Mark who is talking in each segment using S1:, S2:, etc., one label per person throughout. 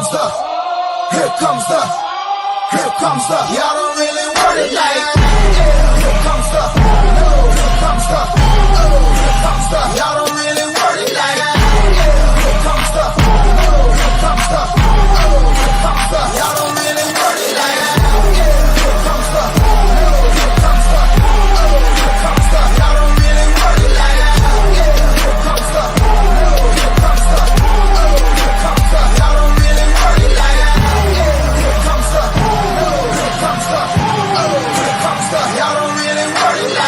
S1: y'all don't really want it like here comes the, y'all don't really want it like here comes the, y'all don't really want it like here comes the, y'all don't really want it like here comes the, y'all don't really want it like here comes the, y'all don't really want it like here comes the, y'all don't really want it like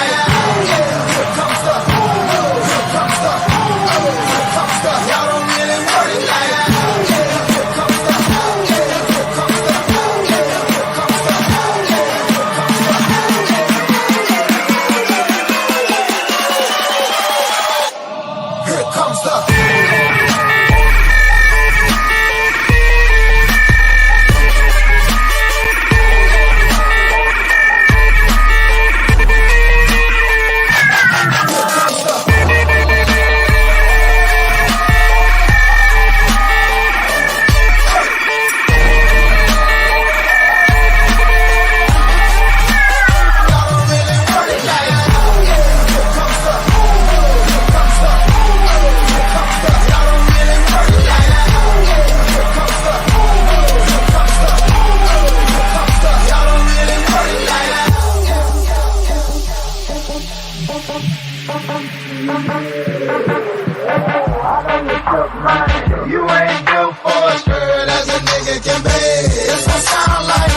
S1: you ain't built for a skirt as a nigga can be. It's what sound like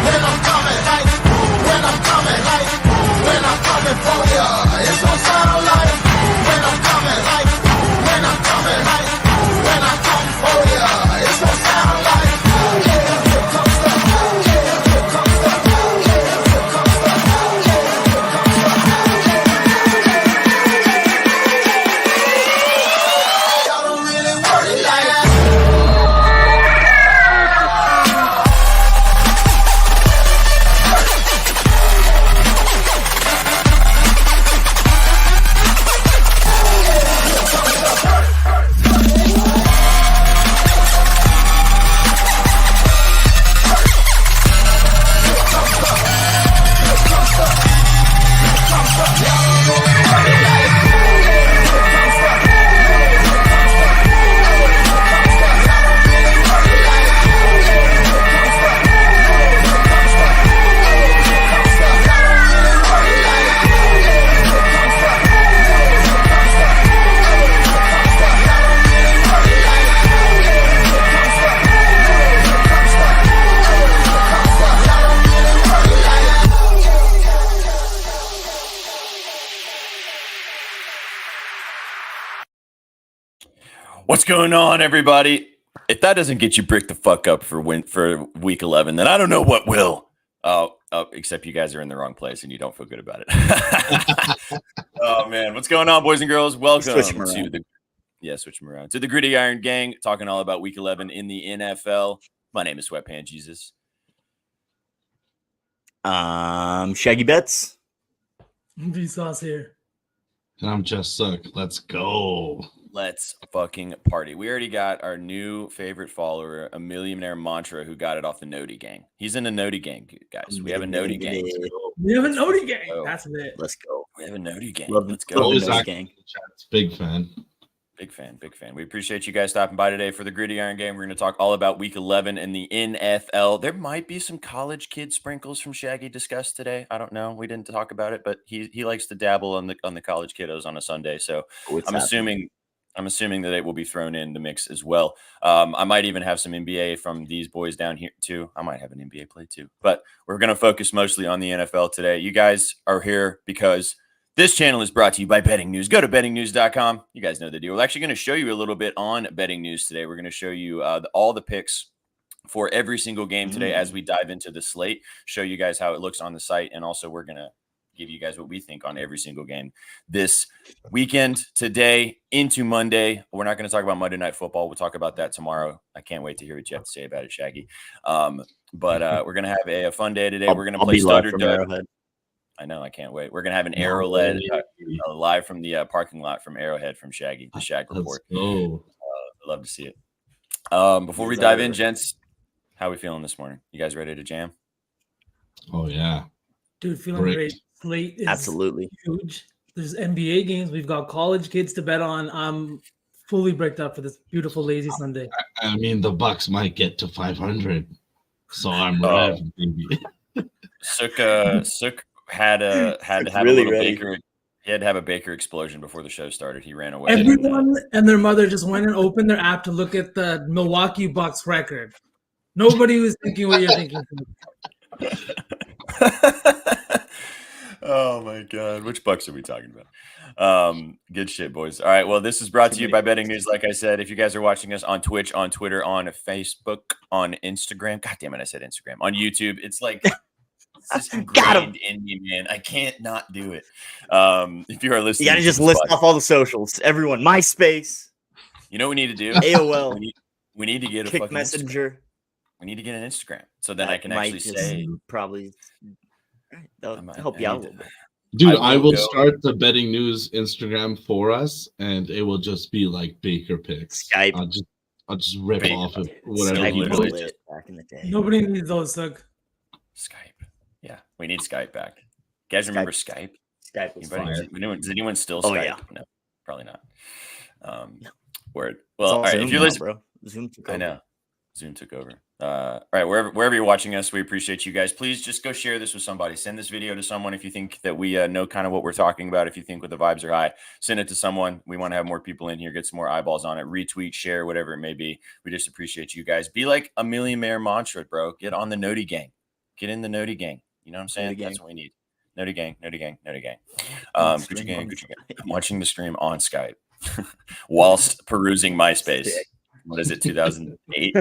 S1: when I'm coming, like when I'm coming, like when I'm coming for ya. It's what sound like when I'm coming, like when I'm coming, like when I come for ya. It's what sound like here comes the, here comes the, here comes the, here comes the. Y'all don't really want it like that.
S2: What's going on, everybody? If that doesn't get you bricked the fuck up for week 11, then I don't know what will. Except you guys are in the wrong place and you don't feel good about it. Oh man, what's going on, boys and girls? Welcome to switch them around to the Griddy-Iron gang, talking all about week 11 in the NFL. My name is Sweatpant Jesus.
S3: Shaggy Bets.
S4: VSauce here.
S5: And I'm just Sukh. Let's go.
S2: Let's fucking party. We already got our new favorite follower, a millionaire mantra, who got it off the Noti gang. He's in the Noti gang, guys. We have a Noti gang.
S4: We have a Noti gang. That's it.
S3: Let's go.
S2: We have a Noti gang.
S3: Let's
S2: go.
S5: Always
S3: Noti
S5: gang. Big fan.
S2: Big fan. We appreciate you guys stopping by today for the Griddy-Iron game. We're going to talk all about week 11 in the NFL. There might be some college kid sprinkles from Shaggy discussed today. I don't know. We didn't talk about it, but he likes to dabble on the college kiddos on a Sunday. So I'm assuming that it will be thrown in the mix as well. I might even have some NBA from these boys down here too. I might have an NBA play too, but we're going to focus mostly on the NFL today. You guys are here because this channel is brought to you by Betting News. Go to bettingnews.com. You guys know the deal. We're actually going to show you a little bit on Betting News today. We're going to show you all the picks for every single game today as we dive into the slate, show you guys how it looks on the site. And also we're going to give you guys what we think on every single game this weekend, today into Monday. We're not going to talk about Monday Night Football. We'll talk about that tomorrow. I can't wait to hear what you have to say about it, Shaggy. But we're going to have a fun day today. We're going to play Stutter Dud. I know. I can't wait. We're going to have an Arrowhead live from the parking lot from Arrowhead from Shaggy, the Shag Report. I'd love to see it. Before we
S3: Yes,
S2: dive
S3: sir.
S2: in, gents, how we feeling this morning? You guys ready to jam?
S5: Oh yeah.
S4: Dude, feeling
S5: Great.
S4: great. Slate is
S3: Absolutely.
S4: huge. There's NBA games. We've got college kids to bet on. I'm fully bricked up for this beautiful lazy Sunday.
S5: I mean, the Bucks might get to 500, so I'm
S2: Oh.
S5: ready, baby.
S2: Sukh had to have a
S3: really
S2: little
S3: ready.
S2: Baker. He had to have a Baker explosion before the show started. He ran away.
S4: Everyone and their mother just went and opened their app to look at the Milwaukee Bucks record. Nobody was thinking what you're thinking.
S2: Oh my god, which Bucks are we talking about? Good shit, boys. All right, well, this is brought to you by Betting News. Like I said, if you guys are watching us on Twitch, on Twitter, on Facebook, on Instagram, god damn it, I said Instagram, on YouTube, it's like it's just ingrained in me, man. I can't not do it. If you are listening,
S3: You gotta just list off all the socials. Everyone, MySpace.
S2: You know what we need to do?
S3: AOL.
S2: We need to get a
S3: Kick
S2: fucking
S3: Messenger.
S2: Instagram. We need to get an Instagram so then I
S3: That
S2: can
S3: might
S2: actually
S3: just
S2: say.
S3: probably that'll
S2: I
S3: help
S2: need
S3: you out a
S2: to-
S3: little bit.
S5: Dude,
S2: I
S5: I
S2: will
S5: will
S2: go-
S5: start the Betting News Instagram for us, and it will just be like Baker picks.
S3: Skype.
S5: I'll just rip
S2: Baker.
S5: off of whatever
S2: Skype
S5: he
S2: literally
S5: posts.
S3: lit back in the day.
S4: Nobody needs those, Sukh.
S2: Skype. Yeah, we need Skype back. You guys remember Skype?
S3: Skype was
S2: Anybody?
S3: fire.
S2: Does anyone still
S3: Oh,
S2: Skype?
S3: yeah.
S2: No, probably not. Word.
S3: It's
S2: Well, all right.
S3: Zoom
S2: If you're
S3: now,
S2: listening,
S3: bro. Zoom took
S2: I
S3: over.
S2: know. Zoom took over. All right, wherever you're watching us, we appreciate you guys. Please just go share this with somebody. Send this video to someone if you think that we know kind of what we're talking about. If you think the vibes are high, send it to someone. We want to have more people in here, get some more eyeballs on it. Retweet, share, whatever it may be. We just appreciate you guys. Be like a millionaire mantra, bro. Get on the Noti gang. Get in the Noti gang. You know what I'm saying?
S3: Noti gang.
S2: That's what we need. Noti gang, Noti gang, Noti gang.
S3: On
S2: Gucci
S3: stream
S2: gang,
S3: on
S2: Gucci gang. I'm watching the stream on Skype whilst perusing MySpace.
S3: Sick.
S2: What is it, 2008?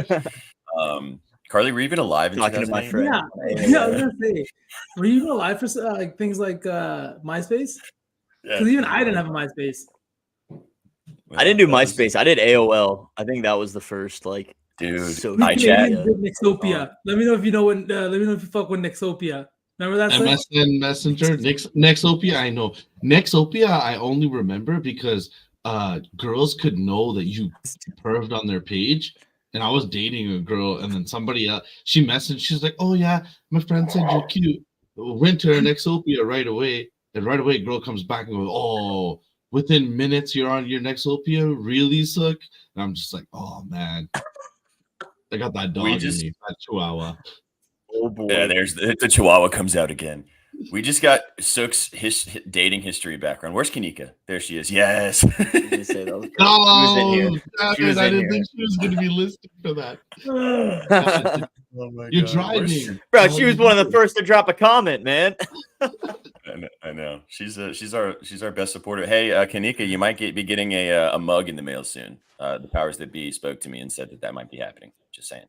S2: Carly, were you even alive in
S3: Talking to my
S2: 2008?
S3: friend.
S4: Yeah, I was gonna say, were you even alive for like things like MySpace? Because even I didn't have a MySpace.
S3: I didn't do MySpace. I did AOL. I think that was the first like
S2: Dude,
S3: social
S2: I
S4: Canadian
S2: chat.
S3: media.
S4: did Nexopia. Let me know if you know when. Let me know if you fuck with Nexopia. Remember that? Sukh?
S5: MSN Messenger, Nexopia. I know Nexopia. I only remember because girls could know that you perved on their page, and I was dating a girl, and then somebody else she messaged. She's like, "Oh yeah, my friend said you're cute. Went to her Nexopia right away, and right away, girl comes back and goes, oh, within minutes you're on your Nexopia, really, Sukh?" And I'm just like, oh man, I got that dog in me, that Chihuahua.
S3: Oh boy.
S2: Yeah, there's the Chihuahua comes out again. We just got Sukh's dating history background. Where's Kanika? There she is. Yes.
S3: I was gonna say that was
S5: No,
S3: She was
S5: I
S3: in
S5: didn't
S3: here.
S5: think she was going to be listed for that.
S2: Oh my
S5: You're driving,
S3: Bro, she was one of the first to drop a comment, man.
S2: I know. She's our best supporter. Hey, Kanika, you might be getting a mug in the mail soon. The powers that be spoke to me and said that might be happening. Just saying.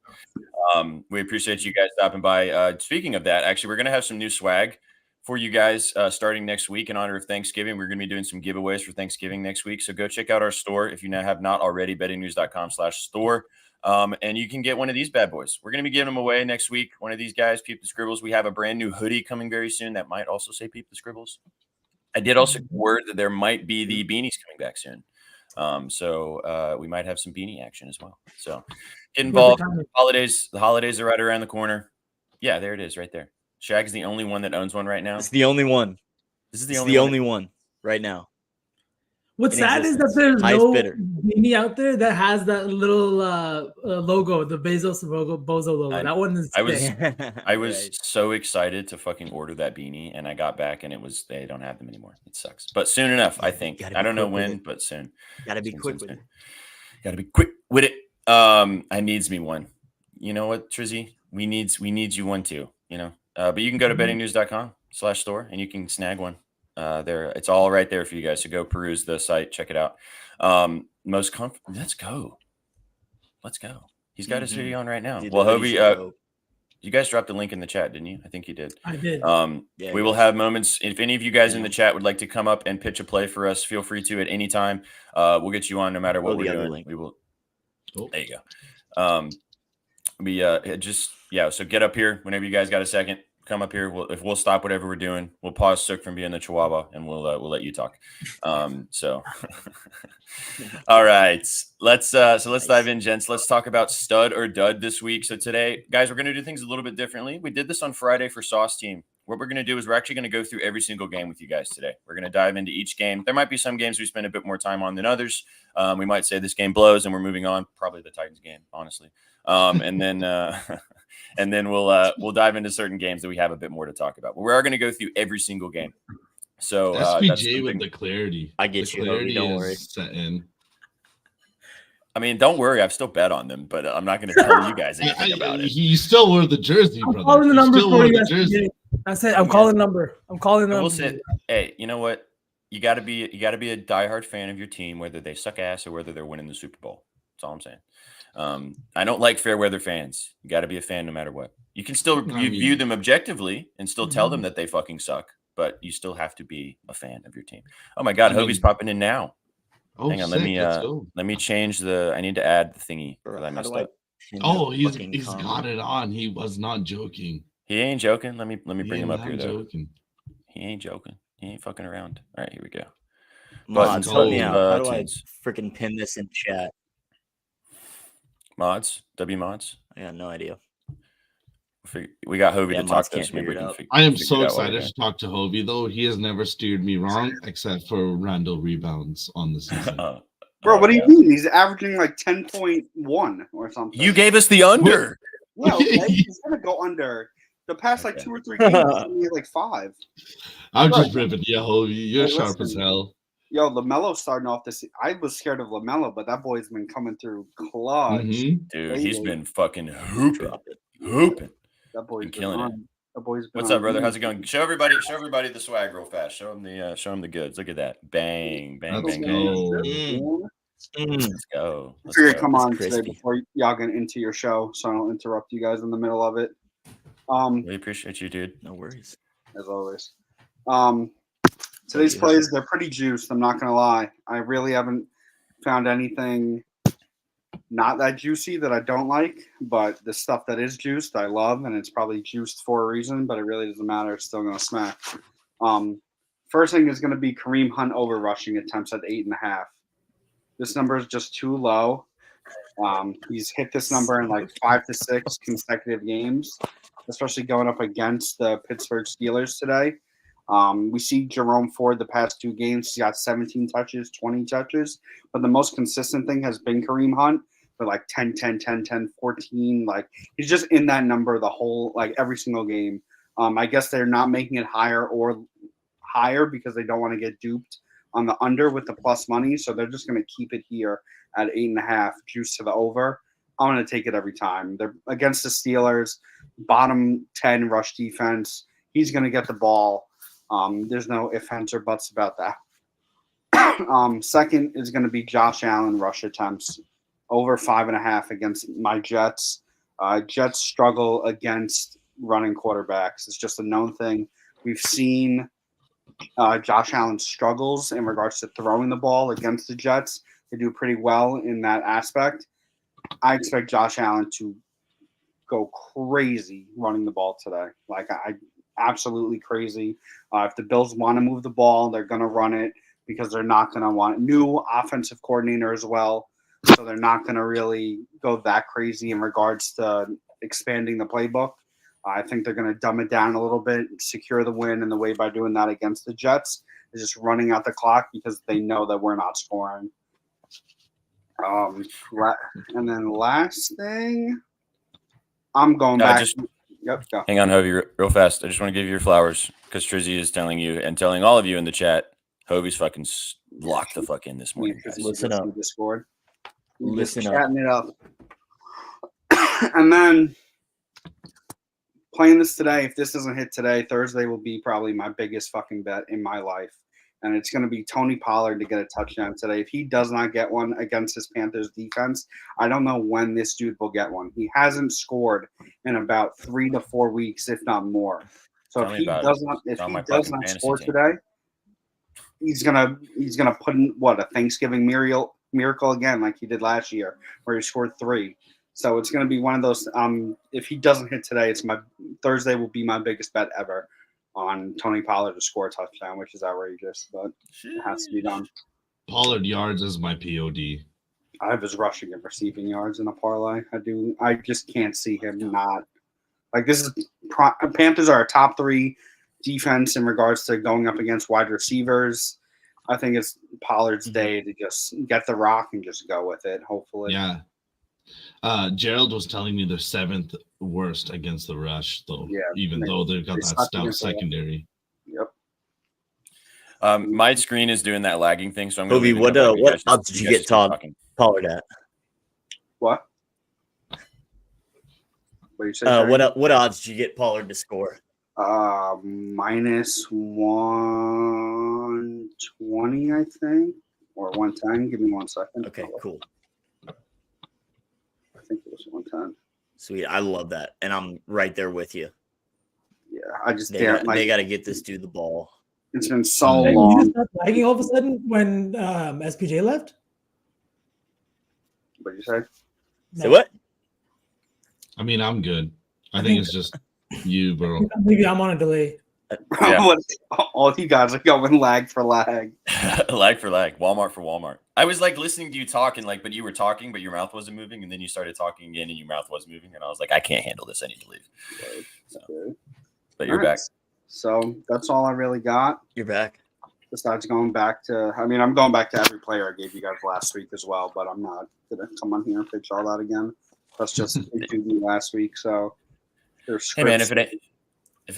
S2: We appreciate you guys stopping by. Speaking of that, actually, we're gonna have some new swag for you guys starting next week in honor of Thanksgiving. We're gonna be doing some giveaways for Thanksgiving next week. So go check out our store if you now have not already. bettingnews.com/store. And you can get one of these bad boys. We're going to be giving them away next week. One of these guys, Peep the Scribbles. We have a brand new hoodie coming very soon that might also say Peep the Scribbles. I did also get word that there might be the beanies coming back soon. So we might have some beanie action as well. So get involved. The holidays are right around the corner. Yeah, there it is right there. Shag's the only one that owns one right now.
S3: It's the only one.
S2: This is
S3: It's
S2: the
S3: only one right now.
S4: What's
S3: in
S4: sad is that
S3: existence.
S4: there's
S3: Highest
S4: no
S3: bidder.
S4: beanie out there that has that little logo, the VSauce Bozo logo.
S2: I-
S4: That one is
S2: I was-
S4: sick.
S2: I was
S3: Right.
S2: so excited to fucking order that beanie, and I got back and they don't have them anymore. It sucks. But soon enough, I think.
S3: Gotta be
S2: I don't know
S3: quick with
S2: when,
S3: it.
S2: but soon.
S3: Gotta be
S2: Soon,
S3: quick
S2: soon,
S3: with
S2: soon.
S3: it.
S2: Gotta be quick with it. I needs me one. You know what, Trizzy? We need you one too, you know. But you can go to bettingnews.com/store and you can snag one. There, it's all right there for you guys. So go peruse the site, check it out. Let's go. He's got his hoodie on right now.
S3: Dude,
S2: Well,
S3: the hoodies
S2: Hobie,
S3: are dope.
S2: you guys dropped a link in the chat, didn't you? I think you did.
S4: I did.
S3: Yeah,
S2: We will have moments. If any of you guys in the chat would like to come up and pitch a play for us, feel free to at any time. We'll get you on no matter what
S3: Oh,
S2: we're
S3: the other
S2: doing.
S3: link.
S2: We will.
S5: Oh.
S2: There you go. So get up here whenever you guys got a second. come up here. We'll stop whatever we're doing. We'll pause Sukh from being the Chihuahua, and we'll let you talk. So, all right, let's dive in, gents. Let's talk about stud or dud this week. So today, guys, we're gonna do things a little bit differently. We did this on Friday for Sauce Team. What we're going to do is we're actually going to go through every single game with you guys today. We're going to dive into each game. There might be some games we spend a bit more time on than others. We might say this game blows and we're moving on. Probably the Titans game, honestly. And then we'll dive into certain games that we have a bit more to talk about. But we are going to go through every single game. So
S5: SPJ with the clarity.
S3: I get
S5: the
S3: you.
S5: clarity
S3: Don't worry.
S5: set in.
S2: I mean, don't worry. I've still bet on them, but I'm not going to tell you guys anything about it.
S5: He still wore the jersey,
S4: I'm
S5: brother.
S4: calling the
S5: He
S4: number
S5: still
S4: for
S5: wore
S4: you.
S5: the jersey.
S4: I said I'm calling the number. I'm calling the
S2: We'll
S4: number.
S2: say, hey, you know what? You got to be a diehard fan of your team, whether they suck ass or whether they're winning the Super Bowl. That's all I'm saying. I don't like fair weather fans. You got to be a fan no matter what. You can still view them objectively and still tell them that they fucking suck, but you still have to be a fan of your team. Oh my God, Hobie's popping in now.
S5: Oh,
S2: hang on,
S5: sick,
S2: let me change I need to add the thingy that I messed up.
S5: Oh, he's got it on. He was not joking.
S2: He ain't joking. Let me bring him up here though.
S5: Joking.
S2: He ain't joking. He ain't fucking around. All right, here we go.
S3: Mods, help me out. How do I
S2: buttons.
S3: freaking pin this in chat?
S2: Mods, W mods.
S3: I got no idea.
S2: We got Hobie
S3: Yeah,
S2: to
S3: mods
S2: talk to us.
S3: can't
S2: Maybe we
S3: figure
S2: can
S3: it
S5: I am
S2: figure
S5: so
S2: it out while
S5: excited
S2: we're
S5: to talk to Hobie, though. He has never steered me wrong except for Randall rebounds on the season.
S6: Bro, what do you mean? He's averaging like 10.1 or something.
S2: You gave us the under.
S6: Yeah, okay. He's gonna go under. The past like 2 or 3 games, he's gonna be like 5.
S5: I'm
S6: Bro,
S5: just ripping. Yeah, Hobie, you're
S6: hey,
S5: sharp
S6: listen.
S5: as hell.
S6: Yo, LaMelo's starting off this. I was scared of LaMelo, but that boy's been coming through clutch.
S5: Mhm.
S2: Dude, he's been fucking hooping.
S6: That boy's
S2: been killing it.
S6: That boy's been
S2: What's up, brother? How's it going? Show everybody the swag real fast. Show them the goods. Look at that. Bang, bang,
S5: Let's
S2: bang, bang.
S5: go.
S2: Let's go.
S6: I figured to come
S3: It's
S6: on today
S3: crispy.
S6: before y'all get into your show, so I don't interrupt you guys in the middle of it.
S2: We appreciate you, dude.
S3: No worries.
S6: As always. Today's plays, they're pretty juiced. I'm not gonna lie. I really haven't found anything not that juicy that I don't like, but the stuff that is juiced, I love, and it's probably juiced for a reason, but it really doesn't matter. It's still gonna smack. First thing is gonna be Kareem Hunt over rushing attempts at 8.5. This number is just too low. He's hit this number in like 5 to 6 consecutive games, especially going up against the Pittsburgh Steelers today. We see Jerome Ford the past 2 games. He's got 17 touches, 20 touches. But the most consistent thing has been Kareem Hunt for like 10, 10, 10, 10, 14. Like he's just in that number the whole, like every single game. I guess they're not making it higher because they don't want to get duped on the under with the plus money. So they're just going to keep it here at 8.5, juice to the over. I'm going to take it every time. They're against the Steelers, bottom 10 rush defense. He's going to get the ball. There's no ifs, ands, or buts about that. Second is going to be Josh Allen rush attempts over 5.5 against my Jets. Jets struggle against running quarterbacks. It's just a known thing. We've seen Josh Allen struggles in regards to throwing the ball against the Jets. They do pretty well in that aspect. I expect Josh Allen to go crazy running the ball today. Like absolutely crazy. If the Bills want to move the ball, they're going to run it because they're not going to want new offensive coordinator as well. So they're not going to really go that crazy in regards to expanding the playbook. I think they're going to dumb it down a little bit, secure the win, and the way by doing that against the Jets is just running out the clock because they know that we're not scoring. And then last thing, I'm going back. Yep, go.
S2: Hang on, Hovey, real fast. I just want to give you your flowers because Trizzy is telling you and telling all of you in the chat, Hovey's fucking locked the fuck in this morning, guys.
S3: Listen up.
S6: Discord.
S3: Listen up.
S6: Chatting it up. And then playing this today, if this doesn't hit today, Thursday will be probably my biggest fucking bet in my life. And it's going to be Tony Pollard to get a touchdown today. If he does not get one against this Panthers defense, I don't know when this dude will get one. He hasn't scored in about 3 to 4 weeks, if not more. So if he does not score today, he's gonna put in a Thanksgiving miracle again, like he did last year, where he scored 3. So it's going to be one of those. If he doesn't hit today, Thursday will be my biggest bet ever on Tony Pollard to score a touchdown, which is outrageous, but it has to be done.
S5: Pollard yards is my POD.
S6: I have his rushing and receiving yards in a parlay. I just can't see him not. Like, this is Panthers are a top 3 defense in regards to going up against wide receivers. I think it's Pollard's day to just get the rock and just go with it, hopefully.
S5: Yeah. Gerald was telling me they're 7th worst against the rush, though. Yeah, even though they've got that stout secondary.
S6: Yep.
S2: My screen is doing that lagging thing, so I'm going
S3: to. What odds did you get Pollard at?
S6: What? What do you say?
S3: What odds did you get Pollard to score?
S6: Minus 120, I think, or 110. Give me 1 second.
S3: Okay, cool.
S6: I think it was 110.
S3: Sweet, I love that, and I'm right there with you.
S6: Yeah, I just
S3: they got to get this dude the ball.
S6: It's been so long.
S4: You just started lagging all of a sudden when SPJ left.
S6: What did you say?
S3: Say what?
S5: I mean, I'm good. I think it's just you, bro.
S4: Maybe I'm on a delay.
S2: Yeah.
S6: All you guys are going lag for lag.
S2: Lag for lag. Walmart for Walmart. I was like listening to you talking, but you were talking, but your mouth wasn't moving, and then you started talking again, and your mouth was moving, and I was like, I can't handle this. I need to leave. So, but you're back.
S6: So that's all I really got.
S3: You're back.
S6: Besides going back to, I'm going back to every player I gave you guys last week as well, but I'm not going to come on here and pitch all that again. That's just me last week. So
S2: hey man, if it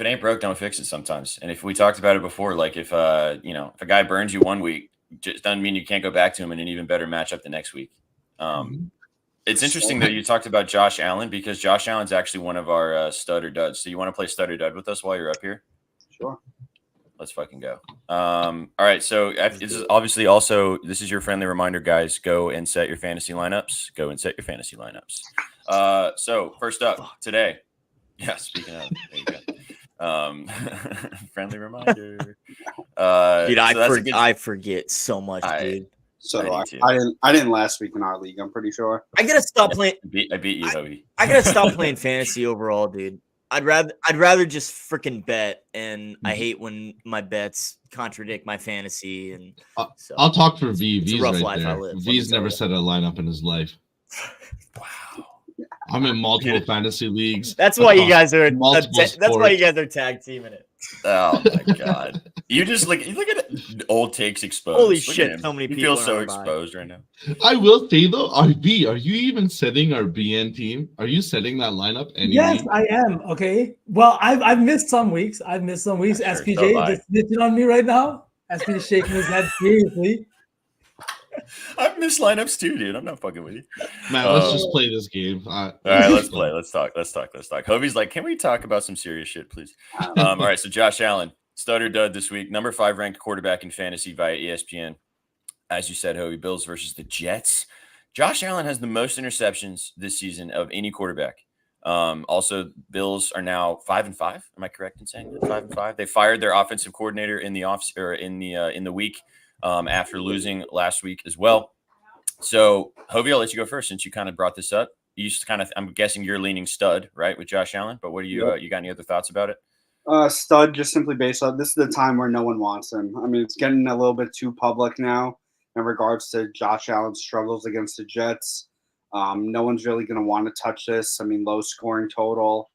S2: ain't broke, don't fix it sometimes. And if we talked about it before, like if a guy burns you 1 week, just doesn't mean you can't go back to him in an even better matchup the next week. It's interesting that you talked about Josh Allen, because Josh Allen's actually one of our stud or duds. So you want to play stud or dud with us while you're up here?
S6: Sure.
S2: Let's fucking go. All right. So this is obviously also, this is your friendly reminder, guys. Go and set your fantasy lineups. So first up today. Yeah, speaking of, there you go. Friendly reminder.
S3: Dude, I forget so much, dude.
S6: So I didn't last week in our league, I'm pretty sure.
S3: I gotta stop playing.
S2: I beat you, Hobie.
S3: I gotta stop playing fantasy overall, dude. I'd rather just freaking bet, and I hate when my bets contradict my fantasy. And so
S5: I'll talk for V.
S3: It's a
S5: V's
S3: rough
S5: right
S3: life
S5: there.
S3: I live.
S5: V's never set a lineup in his life.
S2: Wow.
S5: I'm in multiple fantasy leagues.
S3: That's why you guys are.
S5: Multiple
S3: That's why you guys are tag teaming it.
S2: Oh my god! You look at old takes exposed.
S3: Holy
S2: Look
S3: shit! So many people
S2: feel so exposed right now.
S5: I will say though, RB, are you even setting our BN team? Are you setting that lineup?
S4: Yes, I am. Okay. Well, I've missed some weeks. SPJ just snitching on me right now. SPJ shaking his head seriously.
S2: I've missed lineups too, dude. I'm not fucking with you.
S5: Man, let's just play this game.
S2: All right, let's play. Let's talk. Hobie's like, can we talk about some serious shit, please? All right, so Josh Allen, stud or dud this week. Number 5 ranked quarterback in fantasy via ESPN. As you said, Hobie, Bills versus the Jets. Josh Allen has the most interceptions this season of any quarterback. Also, Bills are now 5-5. Am I correct in saying that? 5-5. They fired their offensive coordinator in the in the week. After losing last week as well. So, Hovey, I'll let you go first since you kind of brought this up. I'm guessing you're leaning stud, right, with Josh Allen, but what do you, you got any other thoughts about it?
S6: Stud, just simply based on this is the time where no one wants him. I mean, it's getting a little bit too public now in regards to Josh Allen's struggles against the Jets. No one's really going to want to touch this. I mean, low scoring total.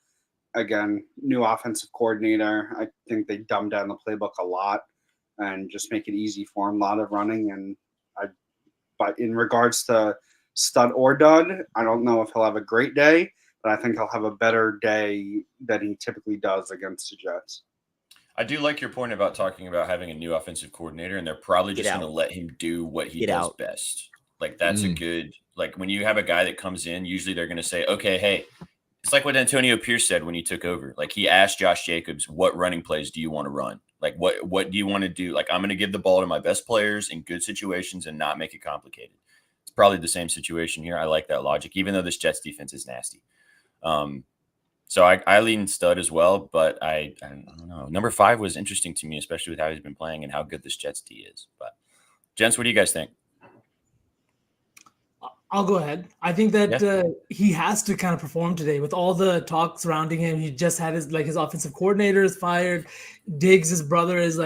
S6: Again, new offensive coordinator. I think they dumbed down the playbook a lot and just make it easy for him. A lot of running. But in regards to stud or dud, I don't know if he'll have a great day, but I think he'll have a better day than he typically does against the Jets.
S2: I do like your point about talking about having a new offensive coordinator, and they're probably just going to let him do what he does best. Like, that's a good, like, when you have a guy that comes in, usually they're going to say, okay, hey, it's like what Antonio Pierce said when he took over. Like, he asked Josh Jacobs, what running plays do you want to run? Like, what do you want to do? Like, I'm going to give the ball to my best players in good situations and not make it complicated. It's probably the same situation here. I like that logic, even though this Jets defense is nasty. So I lean stud as well, but I don't know. Number 5 was interesting to me, especially with how he's been playing and how good this Jets D is. But, gents, what do you guys think?
S4: I'll go ahead. I think that he has to kind of perform today with all the talk surrounding him. He just had his offensive coordinator is fired. Diggs, his brother, is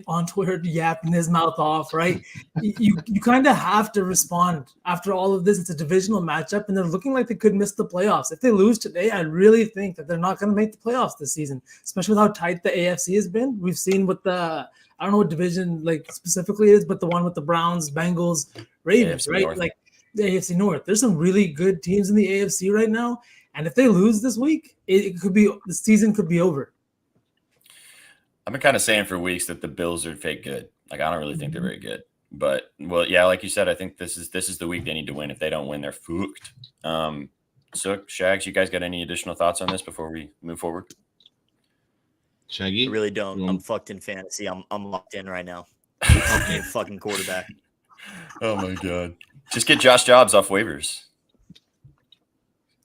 S4: on Twitter yapping his mouth off, right? You kind of have to respond after all of this. It's a divisional matchup, and they're looking like they could miss the playoffs. If they lose today, I really think that they're not going to make the playoffs this season, especially with how tight the AFC has been. We've seen with I don't know what division specifically it is, but the one with the Browns, Bengals, Ravens,
S2: AFC
S4: right?
S2: North.
S4: The AFC North. There's some really good teams in the AFC right now, and if they lose this week, the season could be over.
S2: I've been kind of saying for weeks that the Bills are fake good. I don't really think they're very good. But like you said, I think this is the week they need to win. If they don't win, they're fucked. Sukh, Shags, you guys got any additional thoughts on this before we move forward?
S5: Shaggy?
S3: I really don't. I'm fucked in fantasy. I'm locked in right now. I'm fucking quarterback.
S2: Oh my god. Just get Josh Jobs off waivers.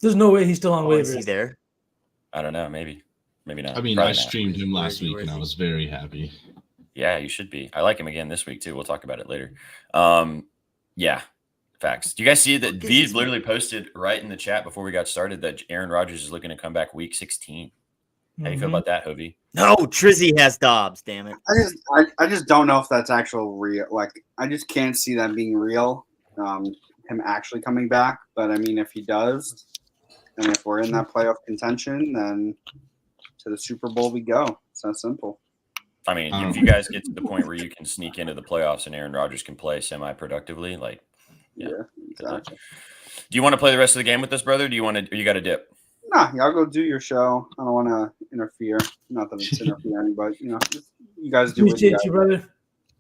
S4: There's no way he's still on waivers.
S3: Is he there?
S2: I don't know. Maybe not.
S5: I mean,
S2: Probably
S5: I
S2: not.
S5: streamed him last week, and I was very happy.
S2: Yeah, you should be. I like him again this week too. We'll talk about it later. Yeah, facts. Do you guys see that? V literally posted right in the chat before we got started that Aaron Rodgers is looking to come back week 16. How do you feel about that, Hovey?
S3: No, Trizzy has Dobbs. Damn it.
S6: I just don't know if that's actual real. I just can't see that being real. Him actually coming back, but I mean, if he does, and if we're in that playoff contention, then to the Super Bowl we go. It's that simple.
S2: I mean, if you guys get to the point where you can sneak into the playoffs and Aaron Rodgers can play semi-productively,
S6: Yeah, exactly.
S2: Do you want to play the rest of the game with us, brother? Or you got to dip?
S6: Nah, y'all go do your show. I don't want to interfere. Not that it's interfering, but you guys do.
S4: Appreciate you, brother.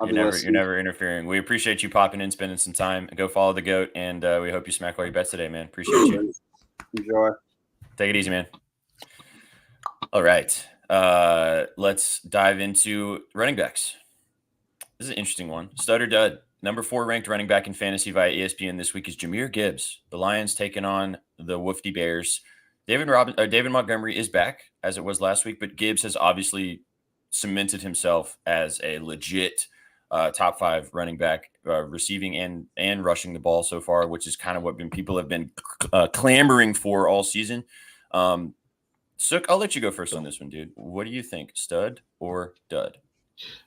S2: You're never interfering. We appreciate you popping in, spending some time. Go follow the GOAT, and we hope you smack all your bets today, man. Appreciate you.
S6: Enjoy.
S2: Take it easy, man. All right. Let's dive into running backs. This is an interesting one. Stud or dud. Number 4 ranked running back in fantasy via ESPN this week is Jahmyr Gibbs. The Lions taking on the Woofty Bears. David Montgomery is back, as it was last week, but Gibbs has obviously cemented himself as a legit top 5 running back, receiving and rushing the ball so far, which is kind of what people have been clamoring for all season. Sukh, I'll let you go first on this one, dude. What do you think, stud or dud?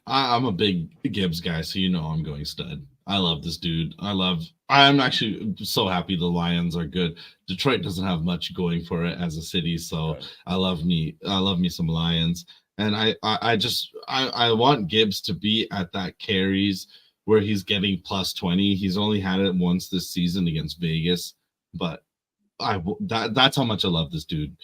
S5: I'm a big Gibbs guy, so I'm going stud. I love this dude. I'm actually so happy the Lions are good. Detroit doesn't have much going for it as a city, so I love me some Lions. And I want Gibbs to be at that carries where he's getting plus 20. He's only had it once this season against Vegas, but that's how much I love this dude.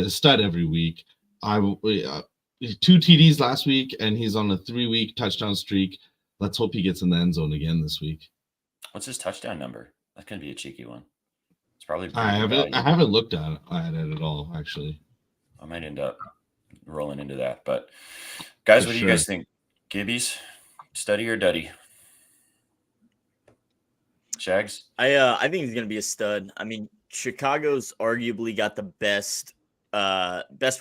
S5: Stud every week. 2 TDs last week, and he's on a 3-week touchdown streak. Let's hope he gets in the end zone again this week.
S2: What's his touchdown number? That's gonna be a cheeky one. It's probably.
S5: I haven't looked at it at all, actually.
S2: I might end up rolling into that, but guys, what do you guys think? Gibbies, studdy or duddy? Shags?
S3: I think he's gonna be a stud. I mean, Chicago's arguably got the best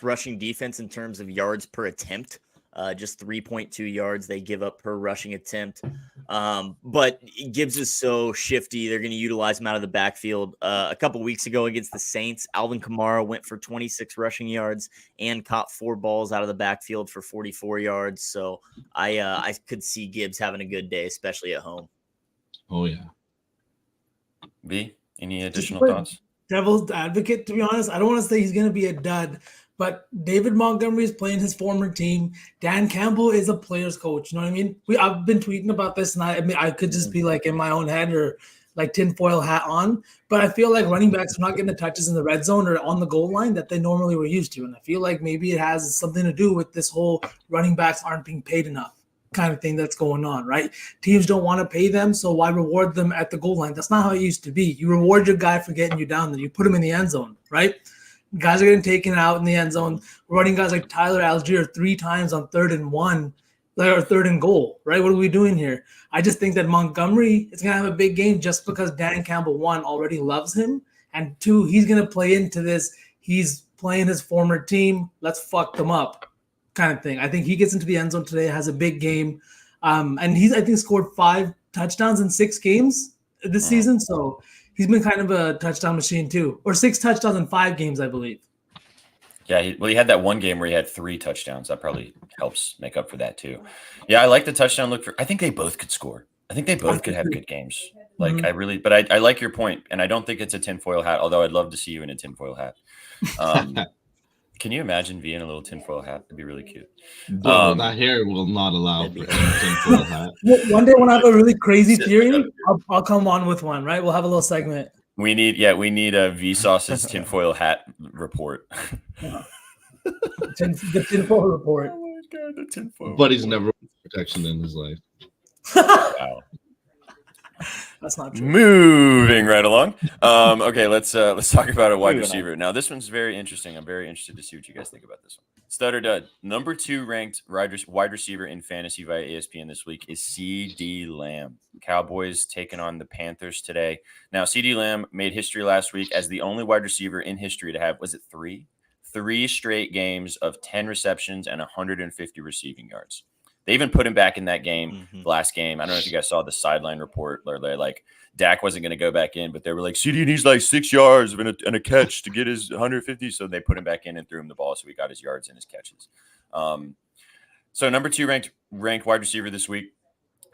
S3: rushing defense in terms of yards per attempt. Just 3.2 yards they give up per rushing attempt. But Gibbs is so shifty. They're going to utilize him out of the backfield. A couple weeks ago against the Saints, Alvin Kamara went for 26 rushing yards and caught 4 balls out of the backfield for 44 yards. So I could see Gibbs having a good day, especially at home.
S5: Oh, yeah.
S2: B, any additional thoughts?
S4: Devil's advocate, to be honest, I don't want to say he's going to be a dud, but David Montgomery is playing his former team. Dan Campbell is a player's coach. You know what I mean? I've been tweeting about this, and I could just be in my own head or tinfoil hat on, but I feel like running backs are not getting the touches in the red zone or on the goal line that they normally were used to, and I feel like maybe it has something to do with this whole running backs aren't being paid enough kind of thing that's going on, right? Teams don't want to pay them, so why reward them at the goal line? That's not how it used to be. You reward your guy for getting you down there. You put him in the end zone, right? Guys are getting taken out in the end zone. We're running guys like Tyler Algier 3 times on 3rd and 1 or 3rd and goal, right? What are we doing here? I just think that Montgomery is going to have a big game just because Dan Campbell, 1, already loves him, and 2, he's going to play into this. He's playing his former team. Let's fuck them up kind of thing. I think he gets into the end zone today, has a big game. And he's, I think, scored 5 touchdowns in 6 games this season. So he's been kind of a touchdown machine too, or 6 touchdowns in 5 games, I believe.
S2: Yeah, he had that one game where he had 3 touchdowns. That probably helps make up for that too. Yeah, I like the touchdown look for. I think they both could score. I think they both could have good games. Like I like your point, and I don't think it's a tinfoil hat. Although I'd love to see you in a tinfoil hat. Can you imagine being in a little tinfoil hat? It'd be really cute.
S5: That hair will not allow for any tinfoil hat.
S4: One day when I have a really crazy theory, I'll come on with one. Right? We'll have a little segment.
S2: We need a VSauce's tinfoil hat report.
S4: The tinfoil report.
S2: Oh my god, the tinfoil.
S5: But he's never protection in his life.
S2: Wow.
S4: That's not true.
S2: Moving right along. Okay, let's talk about a wide receiver. Now, this one's very interesting. I'm very interested to see what you guys think about this one. Stud or dud? Number 2 ranked wide receiver in fantasy via ESPN this week is CeeDee Lamb. Cowboys taking on the Panthers today. Now, CeeDee Lamb made history last week as the only wide receiver in history to have, was it 3 straight games of 10 receptions and 150 receiving yards. They even put him back in that game, last game. I don't know if you guys saw the sideline report where they're like, Dak wasn't going to go back in, but they were like, CeeDee needs like 6 yards and a catch to get his 150. So they put him back in and threw him the ball. So he got his yards and his catches. So number 2 ranked wide receiver this week.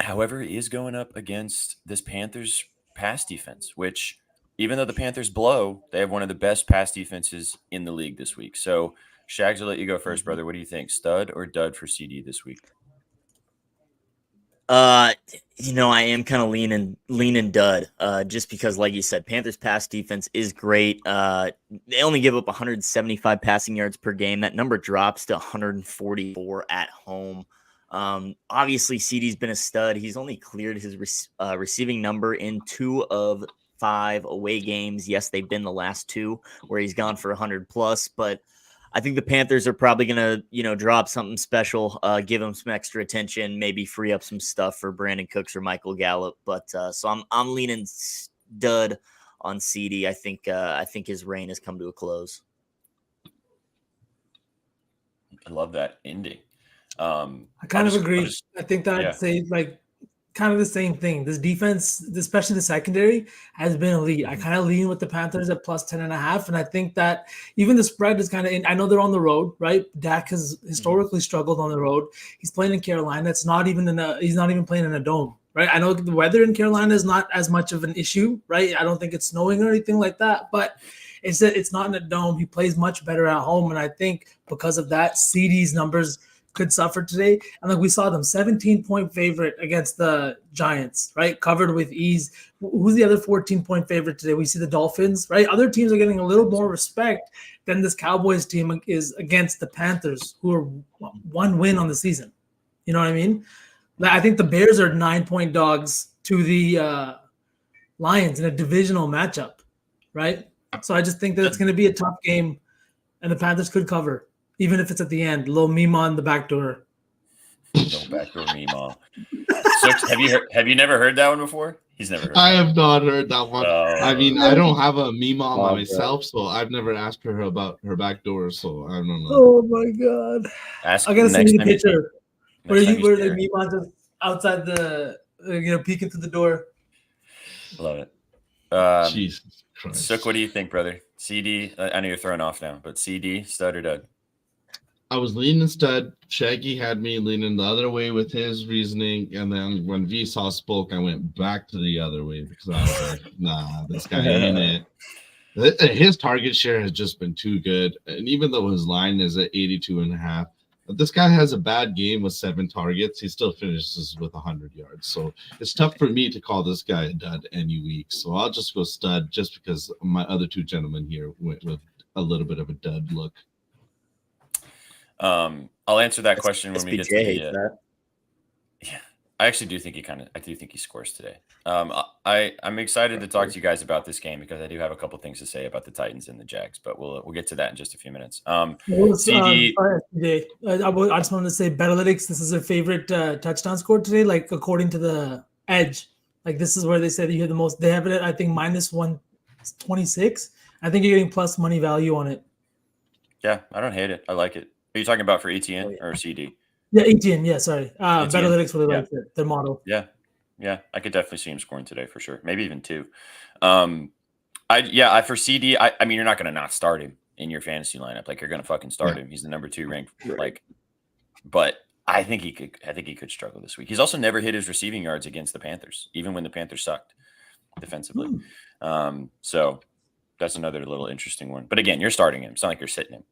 S2: However, he is going up against this Panthers pass defense, which even though the Panthers blow, they have one of the best pass defenses in the league this week. So Shags, I'll let you go first, brother. What do you think? Stud or dud for CeeDee this week?
S3: I am kind of leaning dud, just because, like you said, Panthers pass defense is great. They only give up 175 passing yards per game. That number drops to 144 at home. Obviously, CeeDee's been a stud. He's only cleared his receiving number in 2 of 5 away games. Yes, they've been the last 2 where he's gone for 100 plus, but I think the Panthers are probably going to, drop something special, give him some extra attention, maybe free up some stuff for Brandon Cooks or Michael Gallup. But so I'm leaning dud on CeeDee. I think his reign has come to a close.
S2: I love that ending.
S4: I kind of agree. I think that I'd say like kind of the same thing. This defense, especially the secondary, has been elite. I kind of lean with the Panthers at plus 10.5. And I think that even the spread is kind of I know they're on the road, right? Dak has historically struggled on the road. He's playing in Carolina. He's not even playing in a dome, right? I know the weather in Carolina is not as much of an issue, right? I don't think it's snowing or anything like that, but it's not in a dome. He plays much better at home. And I think because of that, CeeDee's numbers could suffer today. And like we saw them 17-point favorite against the Giants, right? Covered with ease. Who's the other 14-point favorite today? We see the Dolphins, right? Other teams are getting a little more respect than this Cowboys team is against the Panthers, who are 1 win on the season. You know what I mean? I think the Bears are 9-point dogs to the Lions in a divisional matchup, right? So I just think that it's going to be a tough game and the Panthers could cover. Even if it's at the end, little Mima on the back door.
S2: Little backdoor Mima. Sukh, have you never heard that one before? He's never heard that.
S5: I have not heard that one. I mean, I don't have a Mima myself, so I've never asked her about her back door, so I don't know.
S4: Oh my god! I gotta send you the picture where the Mima just outside the peeking through the door.
S2: Love it.
S5: Jesus Christ.
S2: Sukh, what do you think, brother? CeeDee, I know you're thrown off now, but CeeDee, stud or dud?
S5: I was leaning stud. Shaggy had me leaning the other way with his reasoning, and then when VSauce spoke, I went back to the other way because I was like, nah, this guy ain't it. His target share has just been too good, and even though his line is at 82.5, this guy has a bad game with 7 targets. He still finishes with 100 yards, so it's tough for me to call this guy a dud any week. So I'll just go stud just because my other 2 gentlemen here went with a little bit of a dud look.
S2: I'll answer that question when we get to
S3: the
S2: yeah. I actually do think he scores today. I'm excited to talk to you guys about this game because I do have a couple things to say about the Titans and the Jags, but we'll get to that in just a few minutes. CeeDee,
S4: I just wanted to say Betalytics, this is their favorite touchdown score today, like according to the Edge. Like this is where they said you have the most. They have it at I think minus 126. I think you're getting plus money value on it.
S2: Yeah, I don't hate it. I like it. Are you talking about for ETN or CeeDee?
S4: Yeah, ETN. Yeah, sorry. Betalytics really likes it. Their model.
S2: Yeah, I could definitely see him scoring today for sure. Maybe even 2. For CD, I mean, you're not going to not start him in your fantasy lineup. Like, you're going to fucking start him. He's the number 2 ranked.
S3: Right.
S2: Like, but I think he could struggle this week. He's also never hit his receiving yards against the Panthers, even when the Panthers sucked defensively. So that's another little interesting one. But again, you're starting him. It's not like you're sitting him.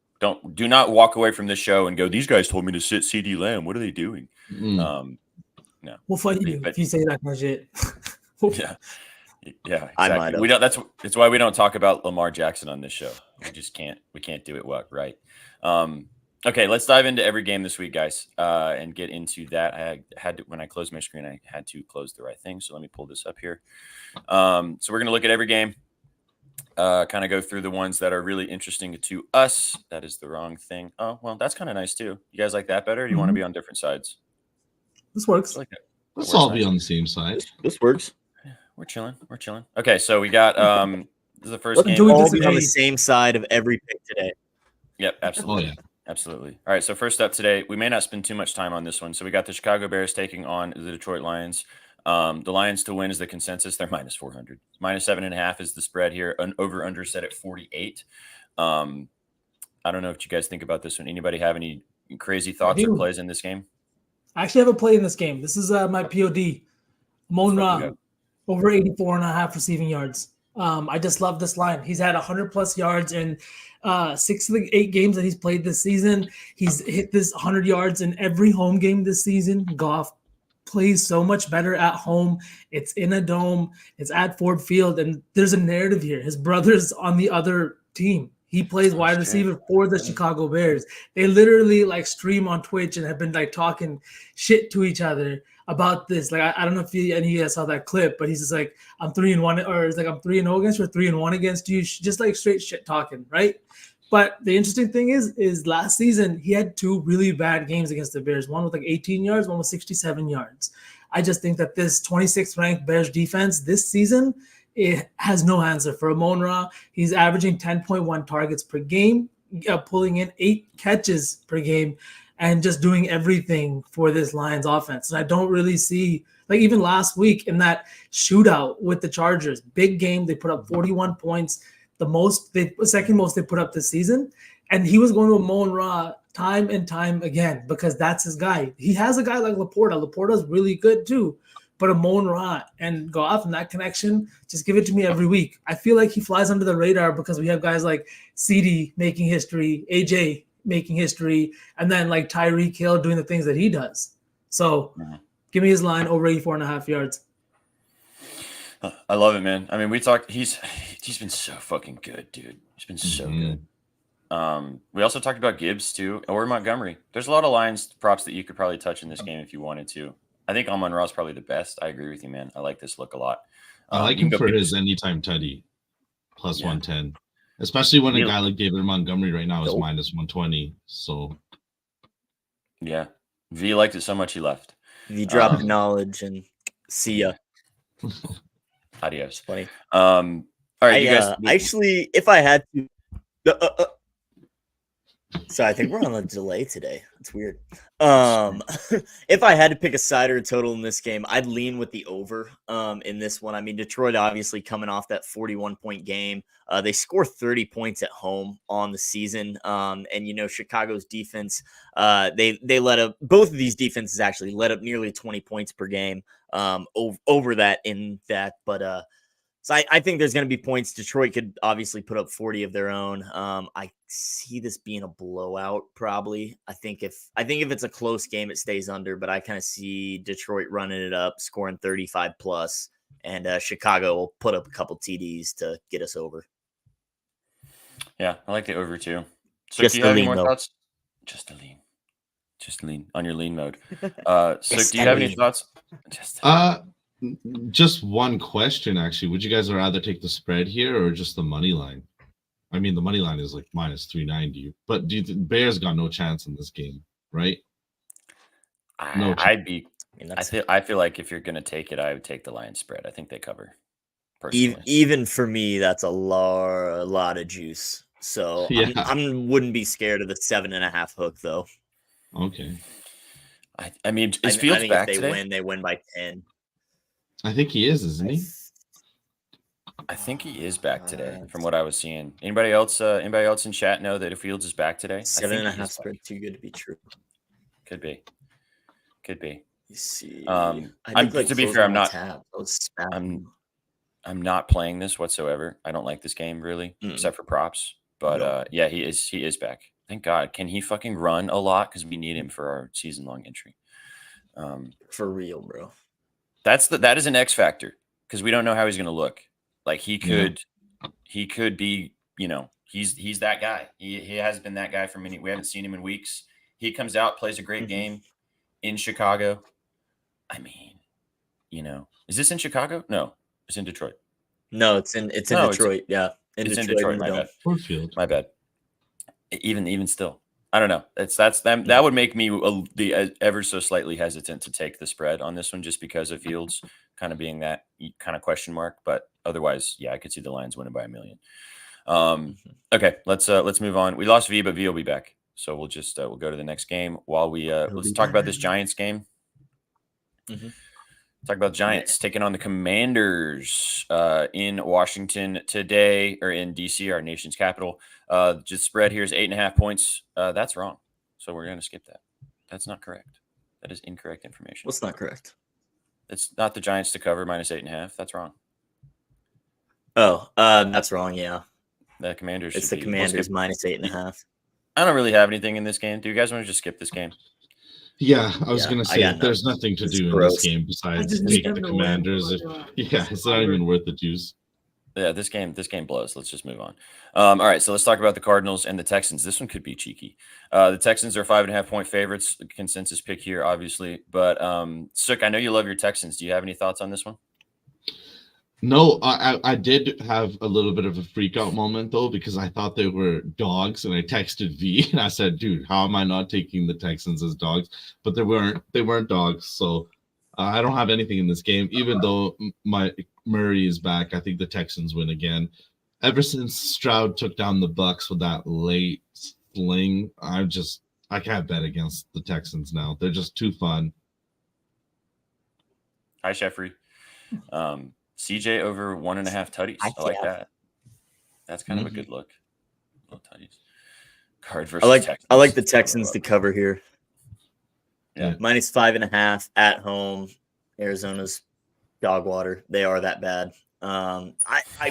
S2: Do not walk away from this show and go, these guys told me to sit CD Lamb. What are they doing? No.
S4: We'll fight you if you say that kind of shit.
S2: Yeah. Yeah, exactly. We don't. That's why we don't talk about Lamar Jackson on this show. We just can't. We can't do it right. Okay, let's dive into every game this week, guys, and get into that. I had to, when I closed my screen, I had to close the right thing. So let me pull this up here. So we're gonna look at every game. Kind of go through the ones that are really interesting to us. That is the wrong thing. Oh, well, that's kind of nice too. You guys like that better? Or do you want to be on different sides?
S4: This works.
S2: Like
S5: Let's all be on the same side.
S3: This works.
S2: We're chilling. Okay, so we got this is the first game.
S3: All be on the same side of every pick today.
S2: Yep, absolutely.
S5: Oh, yeah.
S2: Absolutely. All right, so first up today, we may not spend too much time on this one. So we got the Chicago Bears taking on the Detroit Lions. The Lions to win is the consensus. They're minus 400. Minus 7.5 is the spread here. Over under set at 48. I don't know what you guys think about this one. Anybody have any crazy thoughts or plays in this game?
S4: I actually have a play in this game. This is my POD. Mon Ra, over 84.5 receiving yards. I just love this line. He's had 100+ yards in 6 of the 8 games that he's played this season. He's hit this 100 yards in every home game this season. Goff plays so much better at home. It's in a dome. It's at Ford Field, and there's a narrative here. His brother's on the other team. He plays wide receiver for the Chicago Bears. They literally like stream on Twitch and have been like talking shit to each other about this. Like, I don't know if any of you guys saw that clip, but he's just like, I'm 3-1, or it's like, I'm 3-0 against you, or 3-1 against you. Just like straight shit talking, right? But the interesting thing is last season, he had 2 really bad games against the Bears. One with like 18 yards, one with 67 yards. I just think that this 26th ranked Bears defense this season, it has no answer for Mon Ra. He's averaging 10.1 targets per game, pulling in 8 catches per game, and just doing everything for this Lions offense. And I don't really see, like even last week in that shootout with the Chargers, big game, they put up 41 points, second most they put up this season. And he was going to Mon Ra time and time again because that's his guy. He has a guy like Laporta. Laporta's really good too. But a Mon Ra and Goff and that connection, just give it to me every week. I feel like he flies under the radar because we have guys like CD making history, AJ making history, and then like Tyreek Hill doing the things that he does. So give me his line over 84.5 yards.
S2: I love it, man. I mean, we talked. He's been so fucking good, dude. He's been so good. We also talked about Gibbs too, or Montgomery. There's a lot of Lions props that you could probably touch in this game if you wanted to. I think Amon Ra is probably the best. I agree with you, man. I like this look a lot.
S5: I like him for his anytime tutty, plus 110. Especially when a guy like David Montgomery right now is minus 120. So,
S2: yeah. V liked it so much he left.
S3: V dropped knowledge and see ya.
S2: Adios.
S3: Funny.
S2: All right, you guys.
S3: Actually, if I had to. So I think we're on a delay today. It's weird. If I had to pick a side or a total in this game, I'd lean with the over in this one. I mean, Detroit obviously coming off that 41-point game. They score 30 points at home on the season. And, you know, Chicago's defense, they let up – both of these defenses actually let up nearly 20 points per game over that in that. But so I think there's going to be points. Detroit could obviously put up 40 of their own. I see this being a blowout, probably. I think if it's a close game, it stays under. But I kind of see Detroit running it up, scoring 35 plus, and Chicago will put up a couple TDs to get us over.
S2: Yeah, I like the over too. So
S3: Just
S2: do you have any
S3: lean,
S2: more
S3: though.
S2: thoughts? Just lean on your lean mode. So do you have any thoughts?
S5: Just one question, actually. Would you guys rather take the spread here or just the money line? I mean, the money line is like minus 390, but Bears got no chance in this game, right?
S2: I feel like if you're going to take it, I would take the Lions spread. I think they cover. Personally.
S3: Even for me, that's a lot of juice. So
S5: Yeah.
S3: I wouldn't be scared of the 7.5 hook, though.
S5: Okay.
S2: I mean, is
S3: I
S2: Fields
S3: think
S2: back
S3: if
S2: today?
S3: they win by 10.
S5: I think he is, isn't he?
S2: I think he is back today, from what I was seeing. Anybody else in chat know that if Fields is back today? I think
S3: 7.5
S2: he is
S3: spread
S2: back.
S3: too good to be true.
S2: Could be.
S3: You see,
S2: I'm
S3: to
S2: be fair, I'm not.
S3: tab.
S2: I'm not playing this whatsoever. I don't like this game really, except for props. But yeah, he is back. Thank God. Can he fucking run a lot? Because we need him for our season-long entry.
S3: For real, bro.
S2: That is an X factor because we don't know how he's going to look. Like he could be. He's that guy. He has been that guy for many. We haven't seen him in weeks. He comes out, plays a great game in Chicago. I mean, is this in Chicago? No, it's in Detroit.
S3: No, it's in Detroit. In Detroit.
S2: My bad. Even still, I don't know. That would make me ever so slightly hesitant to take the spread on this one, just because of Fields kind of being that kind of question mark. But otherwise, yeah, I could see the Lions winning by 1 million. Okay, let's move on. We lost V, but V will be back, so we'll just we'll go to the next game while we let's talk about this Giants game. Talk about Giants taking on the Commanders in Washington today, or in DC, our nation's capital. Just spread here is 8.5 points. That's wrong, so we're going to skip that. That's not correct. That is incorrect information.
S3: What's not correct?
S2: It's not the Giants to cover minus 8.5. That's wrong.
S3: Oh, that's wrong. Yeah,
S2: the Commanders.
S3: It's the Commanders minus 8.5.
S2: I don't really have anything in this game. Do you guys want to just skip this game?
S5: Yeah, I was gonna say there's nothing to do in this game besides take the Commanders. It's not even worth the juice.
S2: Yeah, this game blows. Let's just move on. All right, so let's talk about the Cardinals and the Texans. This one could be cheeky. The Texans are 5.5 point favorites. The consensus pick here, obviously. But Sukh, I know you love your Texans. Do you have any thoughts on this one?
S5: No, I did have a little bit of a freak out moment though, because I thought they were dogs, and I texted V and I said, "Dude, how am I not taking the Texans as dogs?" But they weren't dogs, so I don't have anything in this game. Even though my Murray is back, I think the Texans win again. Ever since Stroud took down the Bucks with that late fling, I can't bet against the Texans now. They're just too fun.
S2: Hi, Sheffrey. CJ over 1.5 tutties. I like that. That's kind of a good look. Little tutties. Card versus Texans.
S3: I like the Texans to cover here.
S2: Yeah.
S3: Minus 5.5 at home. Arizona's dog water. They are that bad. I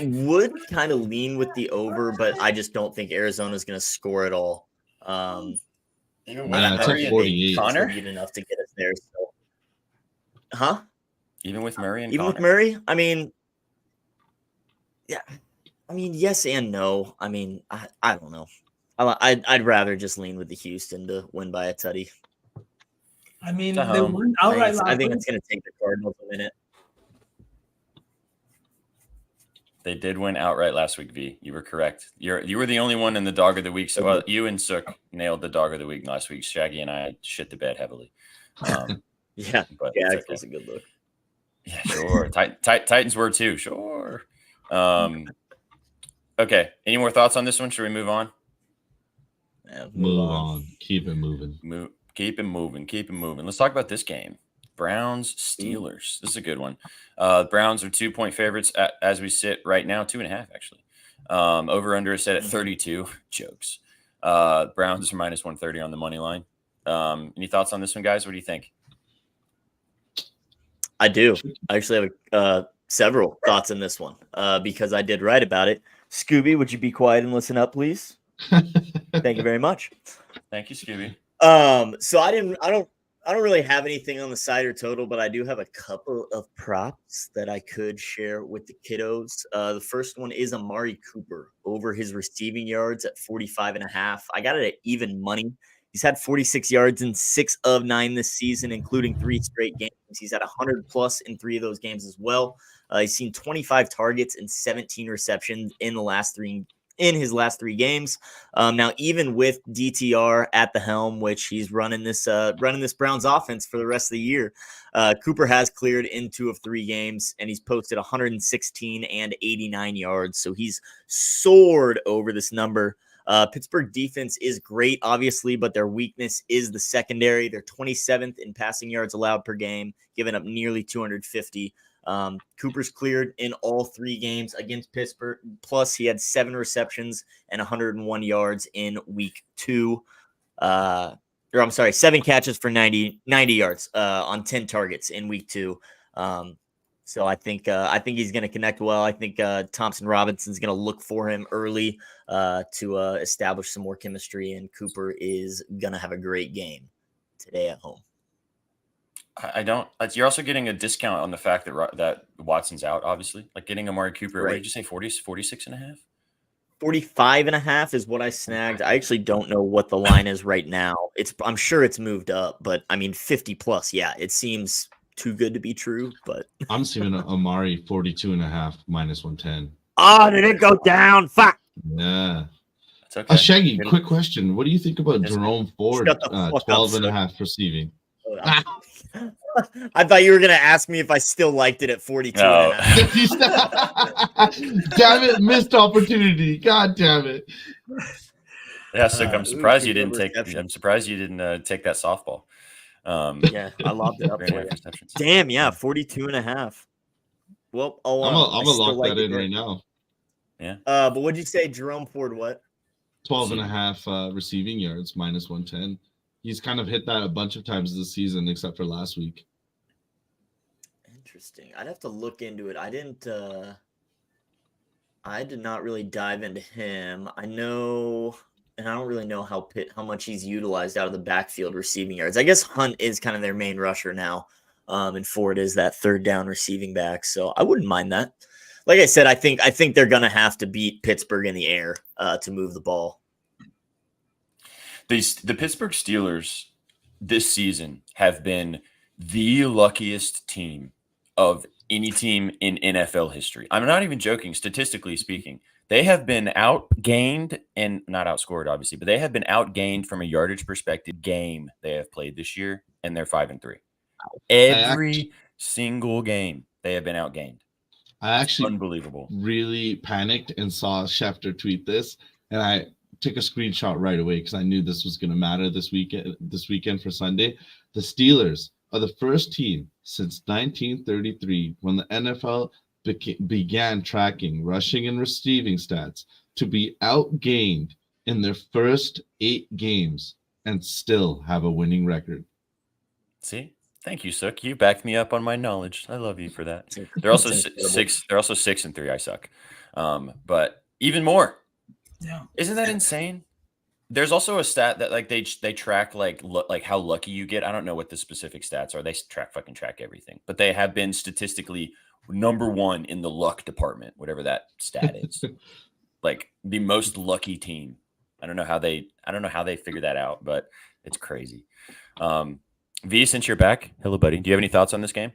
S3: would kind of lean with the over, but I just don't think Arizona's going to score at all.
S2: Even with Murray and Connor?
S3: Enough to get us there. So. Huh?
S2: Even with Murray and
S3: Even
S2: Connor?
S3: with Murray? I mean, yeah. I mean, yes and no. I mean, I don't know. I'd rather just lean with the Houston to win by a tutty.
S4: I mean, they won outright.
S3: I think it's going to take the Cardinals a minute.
S2: They did win outright last week, V. You were correct. You were the only one in the dog of the week. So you and Sukh nailed the dog of the week last week. Shaggy and I shit the bed heavily.
S3: Yeah,
S2: but
S3: it was a good look.
S2: Yeah, sure. Titans were too. Sure. Okay. Any more thoughts on this one? Should we move on?
S3: Yeah,
S5: move on. Keep it moving.
S2: Keep it moving. Let's talk about this game. Browns Steelers. This is a good one. Browns are 2-point favorites as we sit right now. 2.5 actually. Over under is set at 32. Jokes. Browns are minus 130 on the money line. Any thoughts on this one, guys? What do you think?
S3: I do. I actually have several thoughts in this one because I did write about it. Scooby, would you be quiet and listen up, please? Thank you very much.
S2: Thank you, Scooby.
S3: So I don't really have anything on the side or total, but I do have a couple of props that I could share with the kiddos. The first one is Amari Cooper over his receiving yards at 45.5. I got it at even money. He's had 46 yards in 6 of 9 this season, including 3 straight games. He's had 100 plus in 3 of those games as well. He's seen 25 targets and 17 receptions in his last 3 games. Now, even with DTR at the helm, which he's running this Browns offense for the rest of the year, Cooper has cleared in 2 of 3 games, and he's posted 116 and 89 yards. So he's soared over this number. Pittsburgh defense is great, obviously, but their weakness is the secondary. They're 27th in passing yards allowed per game, giving up nearly 250. Cooper's cleared in all 3 games against Pittsburgh. Plus, he had 7 receptions and 101 yards in week 2. Or I'm sorry, 7 catches for 90 yards on 10 targets in week 2. So I think he's going to connect well. I think Thompson Robinson's going to look for him early to establish some more chemistry, and Cooper is going to have a great game today at home.
S2: I don't. You're also getting a discount on the fact that Watson's out, obviously. Like getting Amari Cooper,
S3: Right.
S2: what did you say, 46 and a half?
S3: 45.5 is what I snagged. I actually don't know what the line is right now. I'm sure it's moved up, but I mean 50 plus. Yeah, it seems too good to be true, but
S5: I'm seeing Amari 42.5 minus 110.
S3: oh, did it go down? Fuck.
S5: Yeah.
S2: It's okay.
S5: Shaggy, quick question. What do you think about
S2: Yes,
S5: Jerome Ford,
S3: Shut the fuck up,
S5: 12.5 receiving?
S3: I thought you were going to ask me if I still liked it at 42.
S2: No.
S5: Damn it, missed opportunity. God damn it.
S2: Yeah, Sukh, I'm surprised
S3: ooh,
S2: you didn't take.
S3: reception.
S2: I'm surprised you didn't take that softball.
S3: Yeah, I lobbed it up
S2: Very
S3: for
S2: nice
S3: you.
S2: receptions.
S3: Damn, yeah, 42.5. Well,
S5: I'm gonna lock that in right now.
S2: Yeah.
S3: But what'd you say, Jerome Ford? What?
S5: 12.5 receiving yards minus 110. He's kind of hit that a bunch of times this season, except for last week.
S3: Interesting. I'd have to look into it. I did not really dive into him. I know, and I don't really know how much he's utilized out of the backfield receiving yards. I guess Hunt is kind of their main rusher now, and Ford is that third down receiving back. So I wouldn't mind that. Like I said, I think they're gonna have to beat Pittsburgh in the air to move the ball.
S2: The Pittsburgh Steelers this season have been the luckiest team of any team in NFL history. I'm not even joking. Statistically speaking, they have been outgained and not outscored, obviously, but they have been outgained from a yardage perspective game they have played this year, and they're 5-3. Every single game they have been outgained.
S5: I actually
S2: Unbelievable.
S5: Really panicked and saw Schefter tweet this, and I took a screenshot right away because I knew this was going to matter this weekend for Sunday. The Steelers are the first team since 1933, when the NFL began tracking rushing and receiving stats, to be outgained in their first 8 games and still have a winning record.
S2: See? Thank you, Sukh. You backed me up on my knowledge. I love you for that. They're also six. They're also 6-3. I suck, but even more.
S4: Yeah.
S2: Isn't that insane? There's also a stat that like they track like how lucky you get. I don't know what the specific stats are. They track everything, but they have been statistically number 1 in the luck department, whatever that stat is. Like the most lucky team. I don't know how they figure that out, but it's crazy. V, since you're back, hello, buddy. Do you have any thoughts on this game?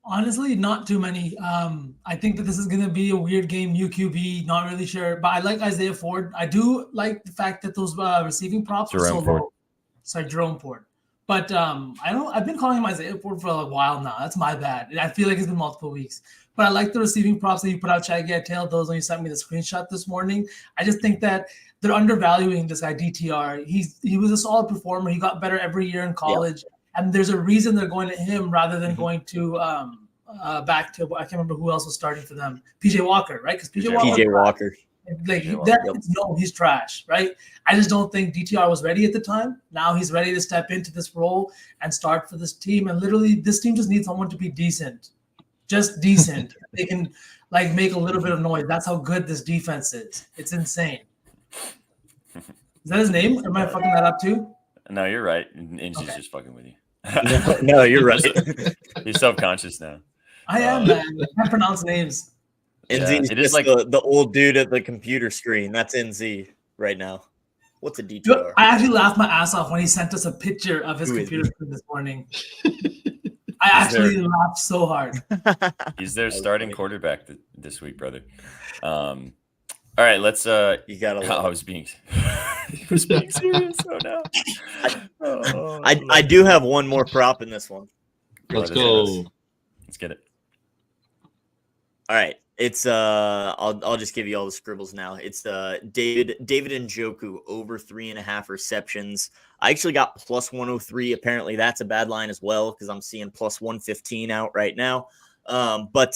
S4: Honestly, not too many. I think that this is going to be a weird game. UQB, not really sure. But I like Isaiah Ford. I do like the fact that those receiving props are so low. Sorry, Jerome Ford. But I've been calling him Isaiah Ford for a while now. That's my bad. I feel like it's been multiple weeks. But I like the receiving props that you put out, Shaggy. I tailed those when you sent me the screenshot this morning. I just think that they're undervaluing this guy, DTR. He was a solid performer. He got better every year in college. Yeah. And there's a reason they're going to him rather than going to back to, I can't remember who else was starting for them. PJ Walker, right? Because PJ Walker. Like it's known he's trash, right? I just don't think DTR was ready at the time. Now he's ready to step into this role and start for this team. And literally, this team just needs someone to be decent, just decent. They can like make a little bit of noise. That's how good this defense is. It's insane. Is that his name? Am I fucking that up too?
S2: No, you're right. Inzy's just fucking with you.
S3: No, you're right.
S2: He's self-conscious now.
S4: I am, man. I can't pronounce names.
S3: NZ is like the old dude at the computer screen. That's NZ right now. What's a DTR?
S4: I actually laughed my ass off when he sent us a picture of his computer screen this morning. I actually laughed so hard.
S2: He's their starting quarterback this week, brother. All right, let's.
S3: You gotta.
S2: I was being. He was being serious. Oh no.
S3: I do have one more prop in this one.
S5: Let's go.
S2: Let's get it.
S3: All right, it's I'll just give you all the scribbles now. It's David Njoku over 3.5 receptions. I actually got plus 103. Apparently, that's a bad line as well because I'm seeing plus 115 out right now. But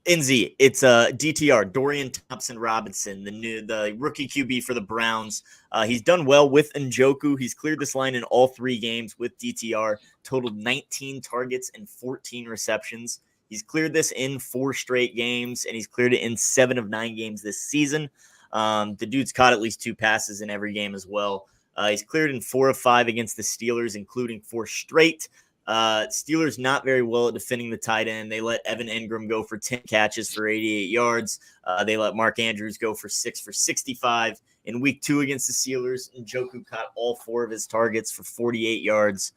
S3: NZ, it's DTR, Dorian Thompson-Robinson, the rookie QB for the Browns. He's done well with Njoku. He's cleared this line in all 3 games with DTR, totaled 19 targets and 14 receptions. He's cleared this in 4 straight games, and he's cleared it in 7 of 9 games this season. The dude's caught at least 2 passes in every game as well. He's cleared in 4 of 5 against the Steelers, including 4 straight. Steelers not very well at defending the tight end. They let Evan Ingram go for 10 catches for 88 yards. They let Mark Andrews go for 6 for 65. In week 2 against the Steelers, Njoku caught all 4 of his targets for 48 yards.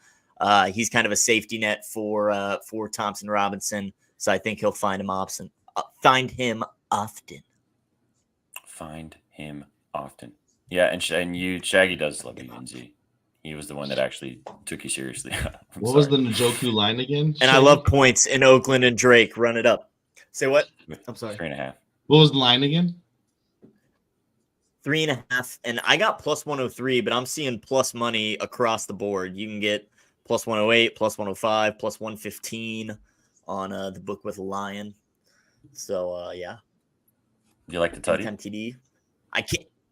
S3: He's kind of a safety net for Thompson Robinson, so I think he'll find him often. Find him often. Yeah, and Shaggy does love you, NZ. He was the one that actually took you seriously.
S5: What was the Njoku line again?
S3: And I love points in Oakland and Drake. Run it up. Say what? I'm sorry.
S2: 3.5.
S5: What was the line again?
S3: 3.5. And I got plus 103, but I'm seeing plus money across the board. You can get plus 108, plus 105, plus 115 on the book with a lion. So, yeah.
S2: Do you like the tutty?
S3: TD.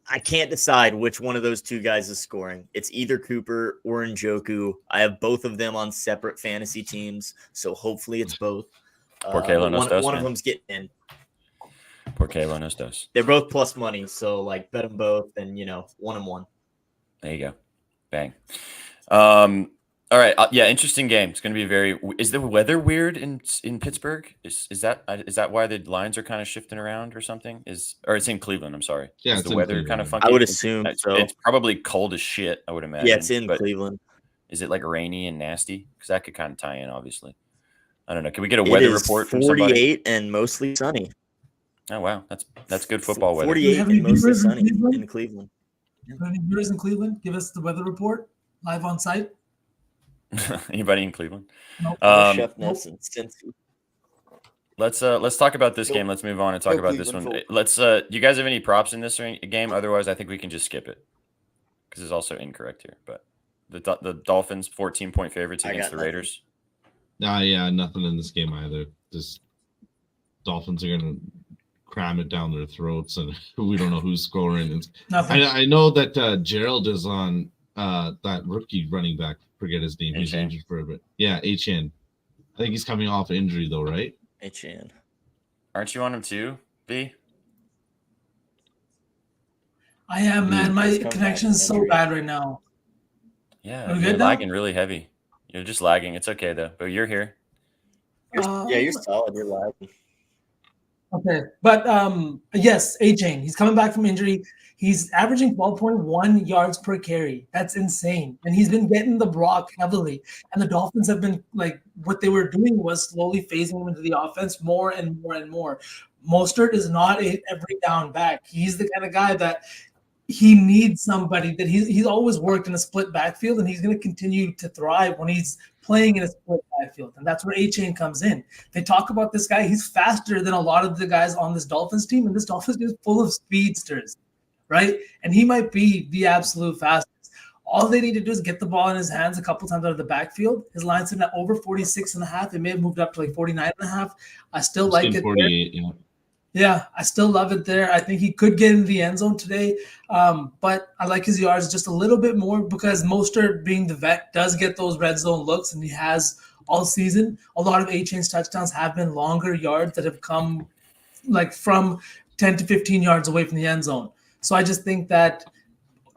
S3: I can't decide which one of those 2 guys is scoring. It's either Cooper or Njoku. I have both of them on separate fantasy teams, so hopefully it's both. One of them's getting in.
S2: Porque lo nos dos.
S3: They're both plus money, so like bet them both, and 1-1.
S2: There you go. Bang. All right. Yeah, interesting game. It's going to be is the weather weird in Pittsburgh? Is that why the lines are kind of shifting around or something? Or it's in Cleveland, I'm sorry.
S5: Yeah,
S2: is
S5: it's
S2: the
S5: in
S2: weather
S5: Cleveland.
S2: kind of funky?
S3: I would assume so.
S2: It's probably cold as shit, I would imagine.
S3: Yeah, it's in Cleveland.
S2: Is it like rainy and nasty? Because that could kind of tie in, obviously. I don't know. Can we get a weather report from somebody?
S3: 48 and mostly sunny.
S2: Oh, wow. That's good football weather.
S3: 48 and mostly sunny in Cleveland.
S4: Any viewers in Cleveland? Give us the weather report live on site.
S2: Anybody in Cleveland?
S4: Nope.
S3: Chef Nelson.
S2: Let's talk about this game. Let's move on and talk about this one. Do you guys have any props in this game? Otherwise, I think we can just skip it because it's also incorrect here. But the Dolphins 14-point favorites against the Raiders.
S5: Yeah, nothing in this game either. Just Dolphins are gonna cram it down their throats, and we don't know who's scoring.
S4: Nothing.
S5: I know that Gerald is on that rookie running back. Forget his name. He's injured for a bit. Yeah, HN. I think he's coming off injury though, right?
S3: HN.
S2: Aren't you on him too, B?
S4: I am, man. My connection is so bad right now.
S2: Yeah, you're lagging really heavy. You're just lagging. It's okay though, but you're here.
S3: You're solid. You're lagging.
S4: Okay, but yes, A-Chain. He's coming back from injury. He's averaging 12.1 yards per carry. That's insane. And he's been getting the block heavily. And the Dolphins have been like, what they were doing was slowly phasing him into the offense more and more and more. Mostert is not a every down back. He's the kind of guy that he needs somebody that he's always worked in a split backfield, and he's going to continue to thrive when he's playing in a split backfield. And that's where A-Chain comes in. They talk about this guy. He's faster than a lot of the guys on this Dolphins team, and this Dolphins team is full of speedsters. Right? And he might be the absolute fastest. All they need to do is get the ball in his hands a couple times out of the backfield. His line's in at over 46.5. It may have moved up to like 49.5. I still like it.
S5: 48, yeah.
S4: Yeah, I still love it there. I think he could get in the end zone today. But I like his yards just a little bit more because Mostert, being the vet, does get those red zone looks, and he has all season. A lot of A-Chain's touchdowns have been longer yards that have come like from 10 to 15 yards away from the end zone. So I just think that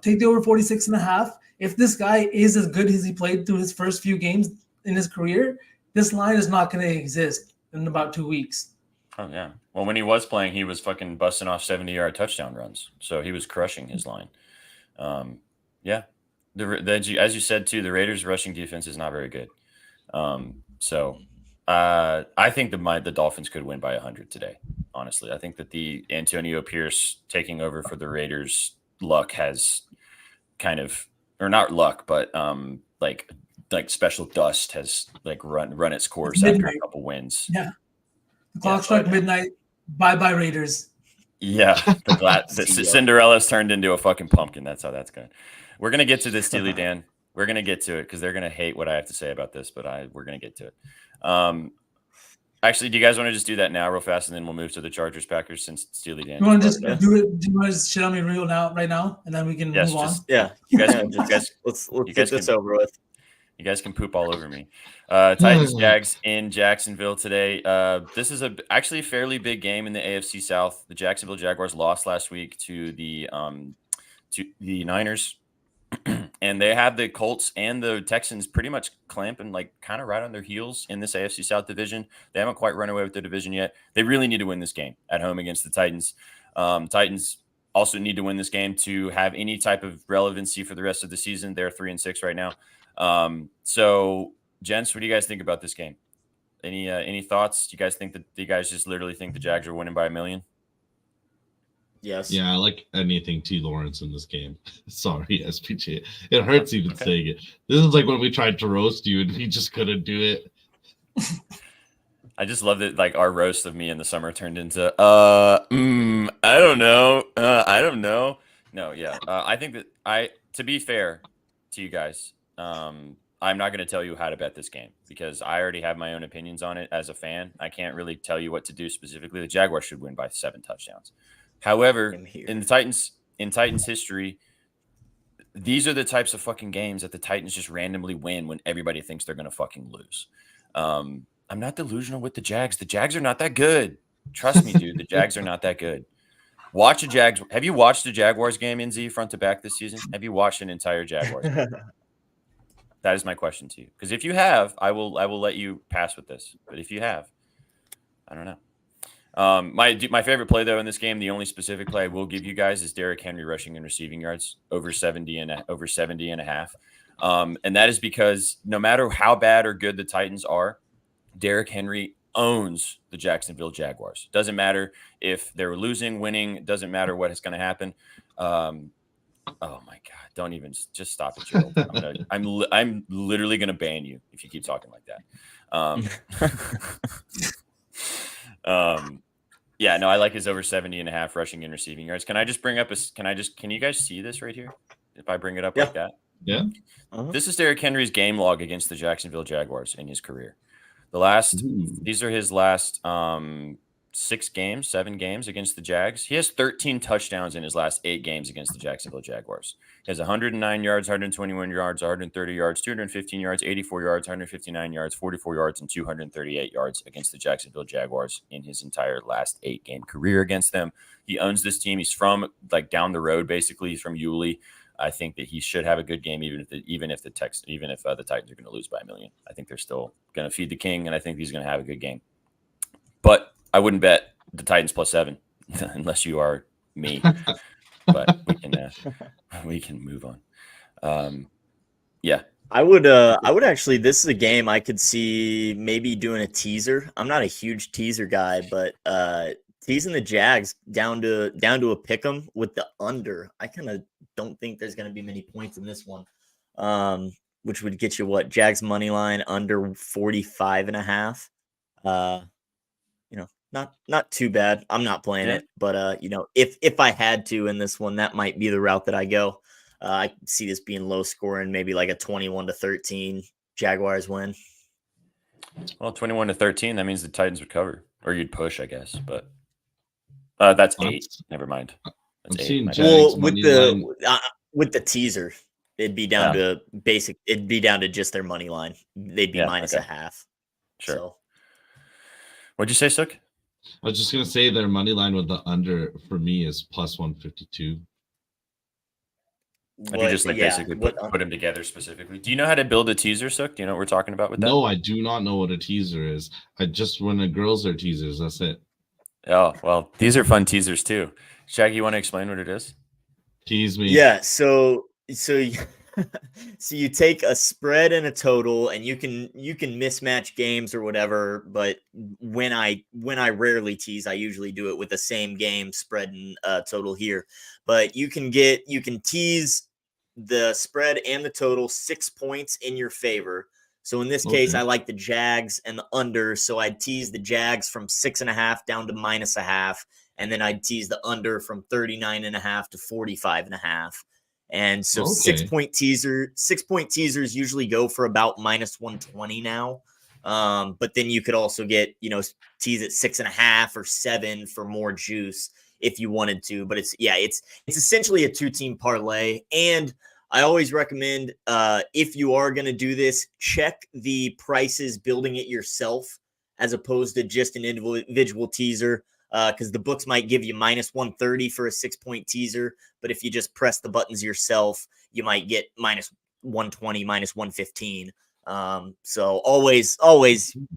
S4: take the over 46.5. If this guy is as good as he played through his first few games in his career, this line is not going to exist in about 2 weeks.
S2: Oh, yeah. Well, when he was playing, he was fucking busting off 70-yard touchdown runs. So he was crushing his line. Yeah. As you said, too, the Raiders' rushing defense is not very good. I think the Dolphins could win by 100 today, honestly. I think that the Antonio Pierce taking over for the Raiders luck has kind of – or not luck, but like special dust has like run its course after a couple wins.
S4: Yeah. The clock struck midnight. Bye-bye, Raiders.
S2: Yeah. The Cinderella's turned into a fucking pumpkin. That's how that's going. We're going to get to this, Steely Dan. We're going to get to it because they're going to hate what I have to say about this, but we're going to get to it. Actually, do you guys want to just do that now real fast, and then we'll move to the Chargers Packers since Steely Dan?
S4: You want to just
S3: Yeah.
S4: do it? Do you want to just shit on me right now, and then we can
S2: Yes,
S4: move on?
S2: just
S3: Yeah.
S2: you guys,
S3: Yeah,
S2: you guys,
S3: let's
S2: you
S3: get
S2: guys
S3: this
S2: can
S3: over with.
S2: you guys can poop all over me. Titans Jags in Jacksonville today. This is actually a fairly big game in the AFC South. The Jacksonville Jaguars lost last week to the Niners. And they have the Colts and the Texans pretty much clamping like kind of right on their heels in this AFC South division. They haven't quite run away with the division yet. They really need to win this game at home against the Titans. Titans also need to win this game to have any type of relevancy for the rest of the season. They're 3-6 right now. So, gents, what do you guys think about this game? Any thoughts? Do you guys just literally think the Jags are winning by 1 million?
S3: Yes.
S5: Yeah, I like anything T. Lawrence in this game. Sorry, SPJ. It hurts even saying it. This is like when we tried to roast you and he just couldn't do it.
S2: I just love that like our roast of me in the summer turned into I don't know. I don't know. No, yeah. I think that to be fair to you guys, I'm not going to tell you how to bet this game because I already have my own opinions on it as a fan. I can't really tell you what to do specifically. The Jaguars should win by 7 touchdowns. However, in Titans history, these are the types of fucking games that the Titans just randomly win when everybody thinks they're going to fucking lose. I'm not delusional with the Jags. The Jags are not that good. Trust me, dude. The Jags are not that good. Watch the Jags. Have you watched the Jaguars game, NZ, front to back this season? Have you watched an entire Jaguars game? That is my question to you. Because if you have, I will let you pass with this. But if you have, I don't know. My favorite play though in this game, the only specific play I will give you guys is Derrick Henry rushing and receiving yards over 70 and a half. And that is because no matter how bad or good the Titans are, Derrick Henry owns the Jacksonville Jaguars. Doesn't matter if they're losing, winning, doesn't matter what is going to happen. Oh my God. Don't even just stop it, Gerald. I'm literally going to ban you if you keep talking like that. Yeah, no, I like his over 70 and a half rushing and receiving yards. Can I just bring up can you guys see this right here? If I bring it up like that?
S5: Yeah.
S3: Uh-huh.
S2: This is Derrick Henry's game log against the Jacksonville Jaguars in his career. These are his last 7 games against the Jags. He has 13 touchdowns in his last 8 games against the Jacksonville Jaguars. He has 109 yards, 121 yards, 130 yards, 215 yards, 84 yards, 159 yards, 44 yards, and 238 yards against the Jacksonville Jaguars in his entire last 8-game career against them. He owns this team. He's from like down the road, basically. He's from Yulee. I think that he should have a good game, even if the Titans are going to lose by 1 million. I think they're still going to feed the king, and I think he's going to have a good game. But I wouldn't bet the Titans plus 7 unless you are me. But we can move on. Yeah.
S3: I would actually, this is a game I could see maybe doing a teaser. I'm not a huge teaser guy, but teasing the Jags down to a pick 'em with the under. I kind of don't think there's going to be many points in this one. Which would get you what? Jags money line under 45.5. Not too bad. I'm not playing it, but if I had to in this one, that might be the route that I go. I see this being low scoring, maybe like a 21-13 Jaguars win.
S2: Well, 21-13, that means the Titans would cover, or you'd push, I guess. But that's 8. Never mind. That's 8.
S3: Well, with the teaser, it'd be down to basic. It'd be down to just their money line. They'd be minus a half.
S2: Sure.
S3: So.
S2: What'd you say, Sukh?
S5: I was just gonna say their money line with the under for me is plus 152.
S2: Have you just basically put them together specifically? Do you know how to build a teaser, Sukh? Do you know what we're talking about with that?
S5: No, I do not know what a teaser is. I just when the girls are teasers, that's it.
S2: Oh, well, these are fun teasers too. Shaggy, you want to explain what it is?
S5: Tease me.
S3: Yeah, so you take a spread and a total, and you can mismatch games or whatever. But when I rarely tease, I usually do it with the same game spread and total here. But you can tease the spread and the total 6 points in your favor. So in this case, I like the Jags and the under. So I'd tease the Jags from 6.5 down to -0.5, and then I'd tease the under from 39.5 to 45.5. And so 6 point teasers usually go for about -120 now. But then you could also get, teas at 6.5 or 7 for more juice if you wanted to. But it's essentially a 2-team parlay. And I always recommend, if you are going to do this, check the prices building it yourself as opposed to just an individual teaser, because the books might give you minus 130 for a 6-point teaser. But if you just press the buttons yourself, you might get minus 120, minus 115. So always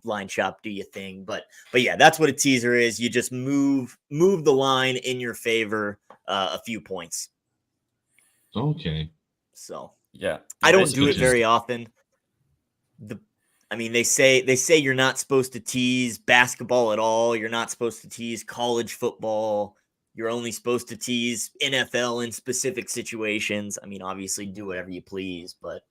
S3: line shop, do your thing. But yeah, that's what a teaser is. You just move the line in your favor a few points.
S5: Okay.
S3: So
S2: Yeah,
S3: I don't do it very often. They say you're not supposed to tease basketball at all. You're not supposed to tease college football. You're only supposed to tease NFL in specific situations. I mean, obviously do whatever you please, but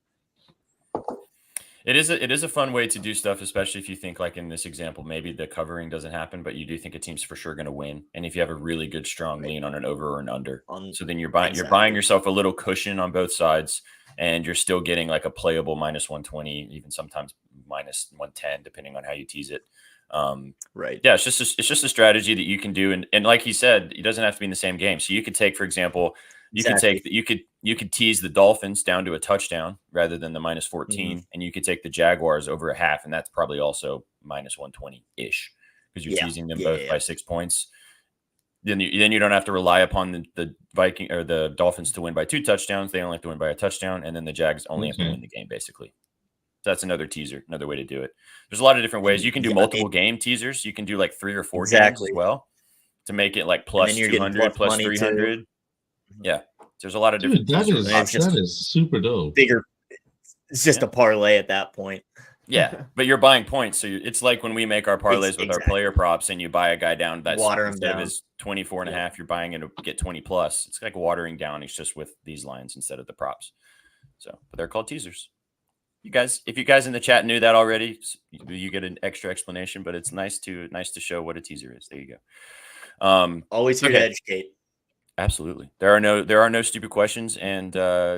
S2: it is a fun way to do stuff, especially if you think, like in this example, maybe the covering doesn't happen, but you do think a team's for sure going to win. And if you have a really good, strong lean on an over or an under, so then you're buying yourself a little cushion on both sides, and you're still getting like a playable minus 120, even sometimes minus 110, depending on how you tease it.
S3: Right.
S2: Yeah, it's just a strategy that you can do. And like he said, it doesn't have to be in the same game. So you could take, for example, you could tease the Dolphins down to a touchdown rather than the minus 14, and you could take the Jaguars over a half, and that's probably also minus 120-ish because you're teasing them both by 6 points. Then you don't have to rely upon the Viking or the Dolphins to win by 2 touchdowns. They only have to win by a touchdown, and then the Jags only have to win the game, basically. So that's another teaser, another way to do it. There's a lot of different ways. You can do multiple game teasers. You can do like 3 or 4 games as well to make it like plus 200, plus 300. Too. Yeah. There's a lot of different
S5: that is super dope.
S3: Bigger. It's just a parlay at that point.
S2: Yeah, but you're buying points. So it's like when we make our parlays with our player props and you buy a guy down that's instead of his 24.5, you're buying it to get 20 plus. It's like watering down. It's just with these lines instead of the props. So, but they're called teasers. If you guys in the chat knew that already, you get an extra explanation, but it's nice to show what a teaser is. There you go.
S3: Always here to educate.
S2: Absolutely. There are no stupid questions, and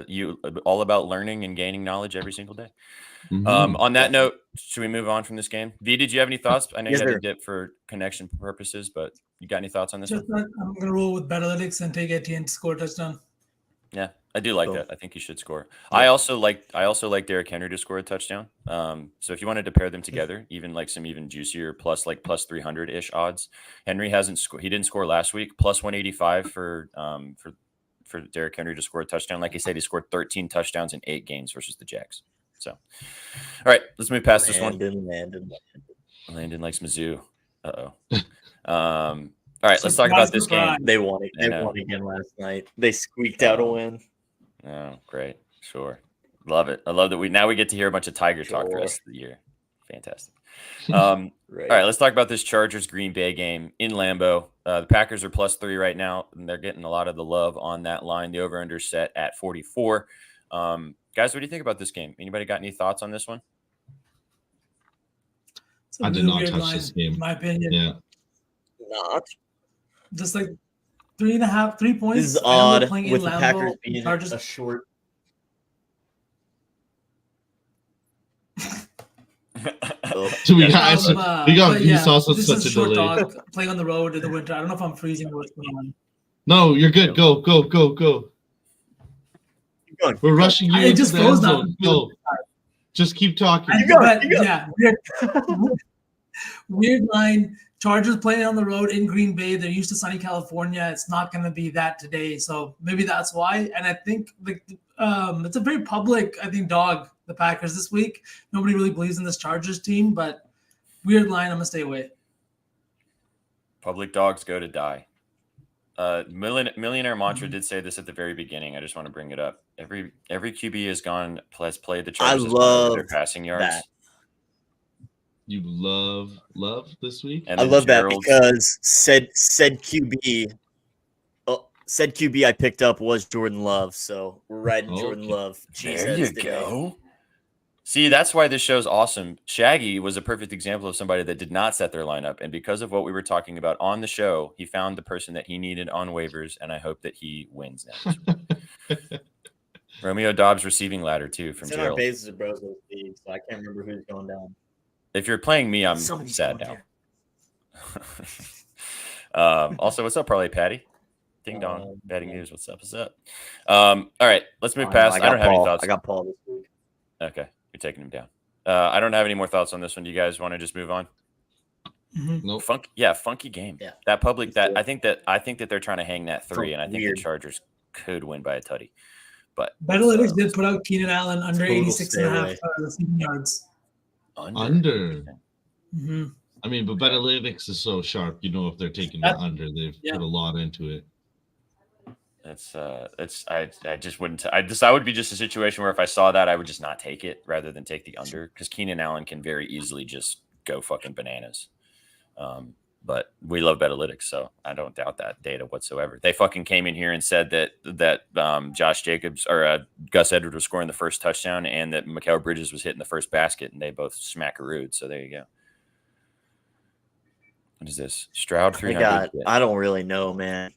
S2: you all about learning and gaining knowledge every single day. On that note, should we move on from this game? V, did you have any thoughts? I know you had to dip for connection purposes, but you got any thoughts on this one?
S4: I'm going to roll with Betalytics and take Etienne to score a touchdown.
S2: Yeah, I do like that. I think he should score. Yeah. I also like Derrick Henry to score a touchdown. So if you wanted to pair them together, even like some even juicier plus 300-ish odds. Henry hasn't scored. He didn't score last week. Plus 185 for Derrick Henry to score a touchdown. Like I said, he scored 13 touchdowns in 8 games versus the Jags. So, all right, let's move past this one. Landon likes Mizzou. All right, let's talk about this game.
S3: They won it. They won again last night. They squeaked out a win.
S2: Oh, great. Sure. Love it. I love that we get to hear a bunch of Tiger talk the rest of the year. Fantastic.
S3: Right.
S2: All right, let's talk about this Chargers Green Bay game in Lambeau. The Packers are +3 right now, and they're getting a lot of the love on that line. The over-under set at 44. Guys, what do you think about this game? Anybody got any thoughts on this one?
S5: I did not touch this game.
S4: In my opinion.
S5: Yeah.
S3: Not.
S4: Just like 3 points.
S3: This is odd with the Packers being
S4: Chargers.
S3: A short.
S5: So we got VSauce
S4: this
S5: such
S4: is
S5: a
S4: short
S5: delay.
S4: dog playing on the road in the winter. I don't know if I'm freezing or what's going on.
S5: No, you're good. Go. We're rushing you.
S4: It just goes down.
S5: Go. Just keep talking.
S4: Yeah, weird line. Chargers playing on the road in Green Bay. They're used to sunny California. It's not going to be that today. So maybe that's why. And I think it's a very public, dog, the Packers this week. Nobody really believes in this Chargers team, but weird line. I'm going to stay away.
S2: Public dogs go to die. Millionaire Mantra did say this at the very beginning. I just want to bring it up. Every QB has played the Chargers. I love their passing yards.
S3: That.
S5: You love this week.
S3: And I love that because said QB I picked up was Jordan Love, so we're riding Jordan Love.
S2: There you go. See, that's why this show's awesome. Shaggy was a perfect example of somebody that did not set their lineup, and because of what we were talking about on the show, he found the person that he needed on waivers, and I hope that he wins now. Romeo Dobbs receiving ladder too from Gerald.
S3: It's in our Bezos and Bros league, so I can't remember who's going down.
S2: If you're playing me, I'm
S3: Somebody's
S2: sad
S3: going
S2: now. Also, what's up, Parlay Patty? Ding dong. Betting news. What's up? What's up? All right, let's move past. I don't have any thoughts.
S3: I got Paul this week.
S2: Okay, you're taking him down. I don't have any more thoughts on this one. Do you guys want to just move on?
S5: Nope.
S2: Funky game.
S3: Yeah.
S2: That public. That I think that they're trying to hang that 3, and I think
S3: Weird.
S2: the Chargers could win by a tutty. But
S4: Betalytics did put out Keenan Allen under
S3: Total
S4: 86.5 receiving yards.
S5: Under.
S4: Mm-hmm.
S5: I mean, but Betalytics is so sharp. You know, if they're taking the under, they've put a lot into it.
S2: I just wouldn't. I would be just a situation where if I saw that, I would just not take it rather than take the under, because Keenan Allen can very easily just go fucking bananas. But we love Betalytics, so I don't doubt that data whatsoever. They fucking came in here and said that Josh Jacobs or Gus Edwards was scoring the first touchdown and that Mikal Bridges was hitting the first basket, and they both smackarooed. So there you go. What is this? Stroud 300.
S3: I don't really know, man.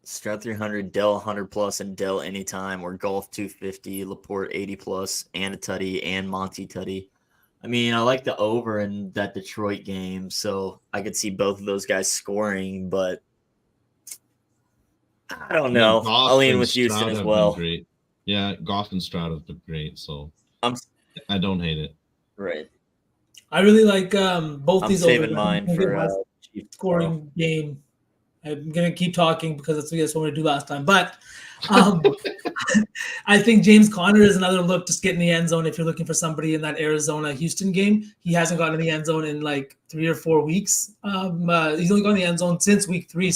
S3: Stroud 300, Dell 100 plus, and Dell anytime, or Golf 250, Laporte 80 plus, and a tutty, and Monty tutty. I mean, I like the over in that Detroit game, so I could see both of those guys scoring, but I don't know. I'll lean with Houston as well.
S5: Great. Yeah, Goff and Stroud have been great, so I don't hate it.
S3: Right.
S4: I really like both these
S3: saving
S4: over.
S3: mine for
S4: scoring game. I'm gonna keep talking because that's what we do last time. But I think James Conner is another look to get in the end zone if you're looking for somebody in that Arizona Houston game. He hasn't gotten in the end zone in like 3 or 4 weeks. He's only gone in the end zone since week 3,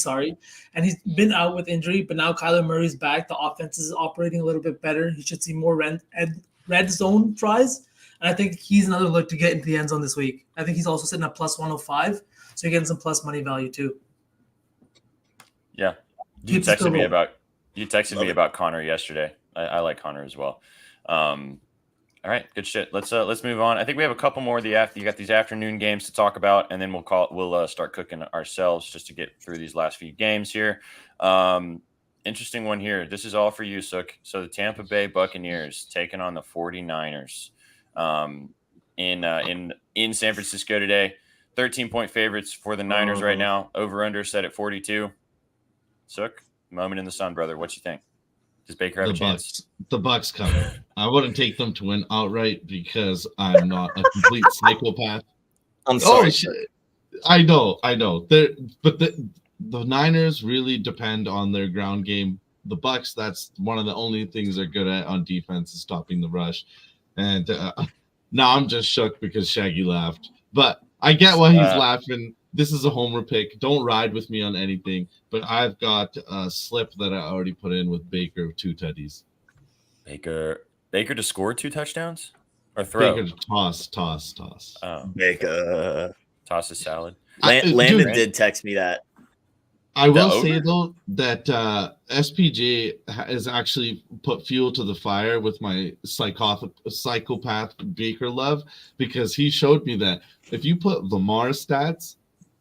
S4: and he's been out with injury. But now Kyler Murray's back. The offense is operating a little bit better. He should see more red zone tries. And I think he's another look to get into the end zone this week. I think he's also sitting at plus 105, so you're getting some plus money value too.
S2: Yeah, you texted me about Connor yesterday. I like Connor as well. All right, good shit. Let's move on. I think we have a couple more. You got these afternoon games to talk about, and then we'll start cooking ourselves just to get through these last few games here. Interesting one here. This is all for you, Sukh. So the Tampa Bay Buccaneers taking on the 49ers in San Francisco today. 13-point favorites for the Niners right now. Over under set at 42. Sukh, moment in the sun, brother. What you think? Does Baker have a chance?
S5: The Bucks cover. I wouldn't take them to win outright because I'm not a complete psychopath.
S3: I'm sorry.
S5: I know. But the Niners really depend on their ground game. The Bucks, that's one of the only things they're good at on defense is stopping the rush. And now I'm just shook because Shaggy laughed. But I get why he's laughing. This is a homer pick. Don't ride with me on anything. But I've got a slip that I already put in with Baker of 2 tutties.
S2: Baker to score 2 touchdowns or throw?
S5: Baker to toss.
S2: Oh.
S3: Baker.
S2: Toss a salad.
S3: Landon did text me that.
S5: I will say, though, that SPJ has actually put fuel to the fire with my psychopath Baker love, because he showed me that if you put Lamar's stats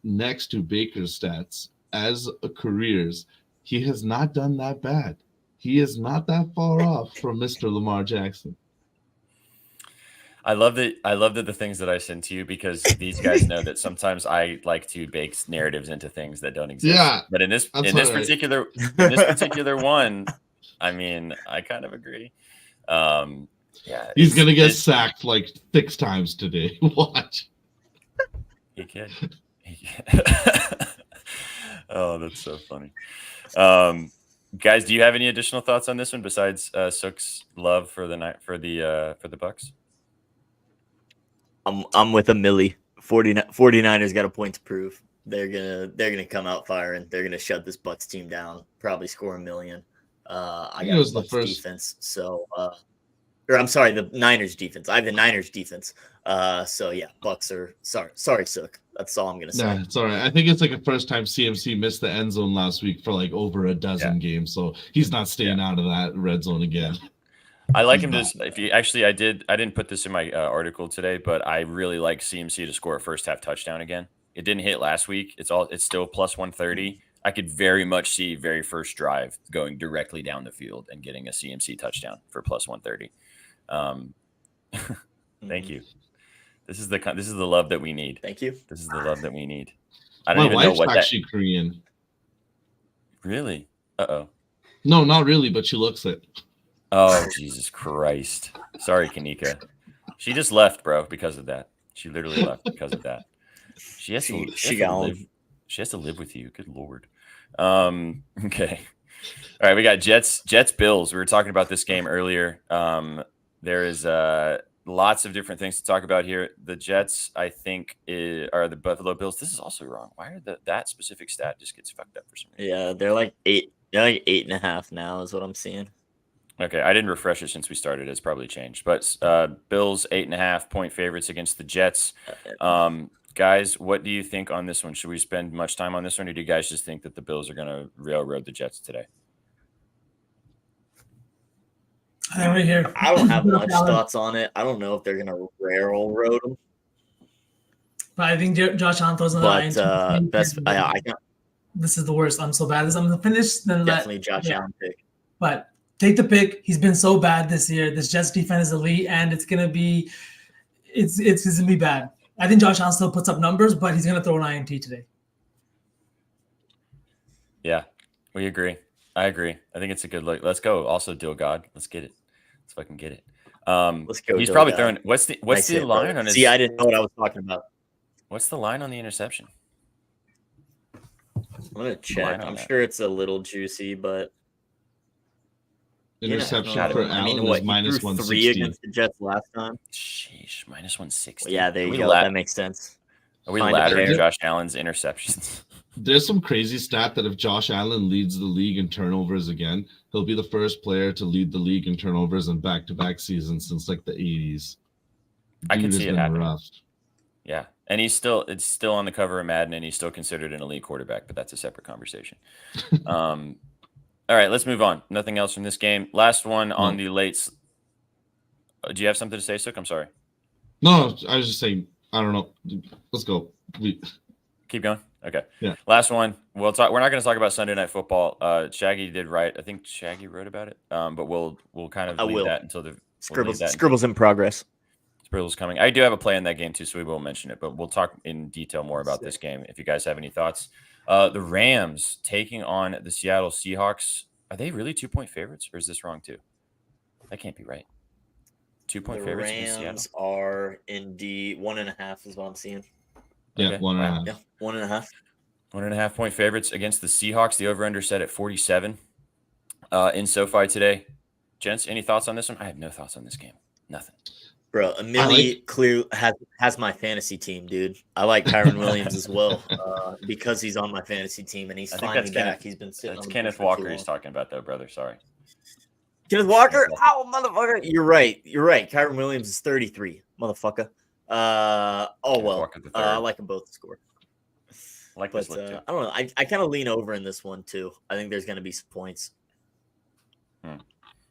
S5: next to Baker's stats as careers, he has not done that bad. He is not that far off from Mr. Lamar Jackson.
S2: I love that the things that I send to you, because these guys know that sometimes I like to bake narratives into things that don't exist.
S5: Yeah,
S2: but in this particular one, I mean, I kind of agree. Yeah,
S5: he's gonna get sacked like 6 times today. Watch.
S2: He can. Oh, that's so funny. Guys, do you have any additional thoughts on this one besides Sukh's love for the Bucks?
S3: I'm with a Millie. 49ers got a point to prove. They're gonna come out firing. They're gonna shut this Bucks team down. Probably score 1 million. I got the Bucks defense. So, or I'm sorry, the Niners defense. I have the Niners defense. So yeah, Bucks are sorry, Sukh. That's all I'm gonna say.
S5: Yeah, it's all right. I think it's like a first time CMC missed the end zone last week for like over a dozen games, so he's not staying out of that red zone again.
S2: I like him to. If you actually, I didn't put this in my article today, but I really like CMC to score a first half touchdown again. It didn't hit last week. It's still plus 130. I could very much see very first drive going directly down the field and getting a CMC touchdown for plus 130. Thank you. This is the love that we need.
S3: Thank you.
S2: This is the love that we need. I don't
S5: My
S2: even know
S5: wife's
S2: what
S5: actually Korean.
S2: Really? Uh-oh.
S5: No, not really, but she looks it.
S2: Oh, Jesus Christ. Sorry, Kanika. She just left, bro, because of that. She literally left because of that. She has to live with you. Good Lord. Okay. All right, we got Jets Bills. We were talking about this game earlier. There is lots of different things to talk about here. The Jets, I think, are the Buffalo Bills. This is also wrong. Why are that specific stat just gets fucked up for some reason?
S3: Yeah, they're like 8. They're like 8.5 now is what I'm seeing.
S2: Okay, I didn't refresh it since we started. It's probably changed. But Bills 8.5-point favorites against the Jets. Guys, what do you think on this one? Should we spend much time on this one, or do you guys just think that the Bills are going to railroad the Jets today?
S4: I'm right here.
S3: I don't have much thoughts on it. I don't know if they're going to railroad them.
S4: But I think Josh Allen throws another
S3: But
S4: this is the worst. I'm so bad. I'm going to finish. Then
S3: definitely Josh Allen pick.
S4: But take the pick. He's been so bad this year. This Jets defense is elite, and it's going to be bad. I think Josh Allen still puts up numbers, but he's going to throw an INT today.
S2: Yeah, we agree. I agree. I think it's a good look. Let's go. Also, Dill God. Let's get it. Let's fucking get it.
S3: Let's go.
S2: He's probably throwing. What's the line on his?
S3: See, I didn't know what I was talking about.
S2: What's the line on the interception?
S3: I'm gonna check. I'm sure it's a little juicy, but
S5: interception for Allen is minus 160
S3: 3 against the Jets last time.
S2: Sheesh, minus 160.
S3: Well, yeah, there you go. That makes sense.
S2: Are we laddering Josh Allen's interceptions?
S5: There's some crazy stat that if Josh Allen leads the league in turnovers again, he'll be the first player to lead the league in turnovers in back-to-back seasons since like the 80s.
S2: I can see it happening.
S5: Rough.
S2: Yeah, and it's still on the cover of Madden, and he's still considered an elite quarterback, but that's a separate conversation. All right, let's move on. Nothing else from this game. Last one on the late. Do you have something to say, Sukh? I'm sorry.
S5: No, I was just saying. I don't know. Let's go.
S2: Keep going. Okay.
S5: Yeah.
S2: Last one. We're not going to talk about Sunday Night Football. Shaggy did write. I think Shaggy wrote about it. But we'll kind of leave that until the
S3: scribbles in progress.
S2: Scribbles coming. I do have a play in that game too, so we will mention it. But we'll talk in detail more about this game if you guys have any thoughts. The Rams taking on the Seattle Seahawks. Are they really 2-point favorites, or is this wrong too? That can't be right. 2-point favorites against Seattle.
S3: Rams are indeed 1.5 is what I'm seeing.
S5: Yeah,
S2: okay.
S5: 1.5.
S3: Yeah, 1.5.
S2: 1.5-point favorites against the Seahawks. The over/under set at 47 in SoFi today. Gents, any thoughts on this one? I have no thoughts on this game. Nothing.
S3: Bro, Emily clearly has my fantasy team, dude. I like Kyron Williams as well because he's on my fantasy team and he's finally back. He's been sitting.
S2: That's Kenneth Walker he's talking about, though, brother. Sorry.
S3: Kenneth Walker? Oh, motherfucker. You're right. Kyron Williams is 33, motherfucker. I like them both to score.
S2: I like this look, too.
S3: I don't know. I kind of lean over in this one, too. I think there's going to be some points.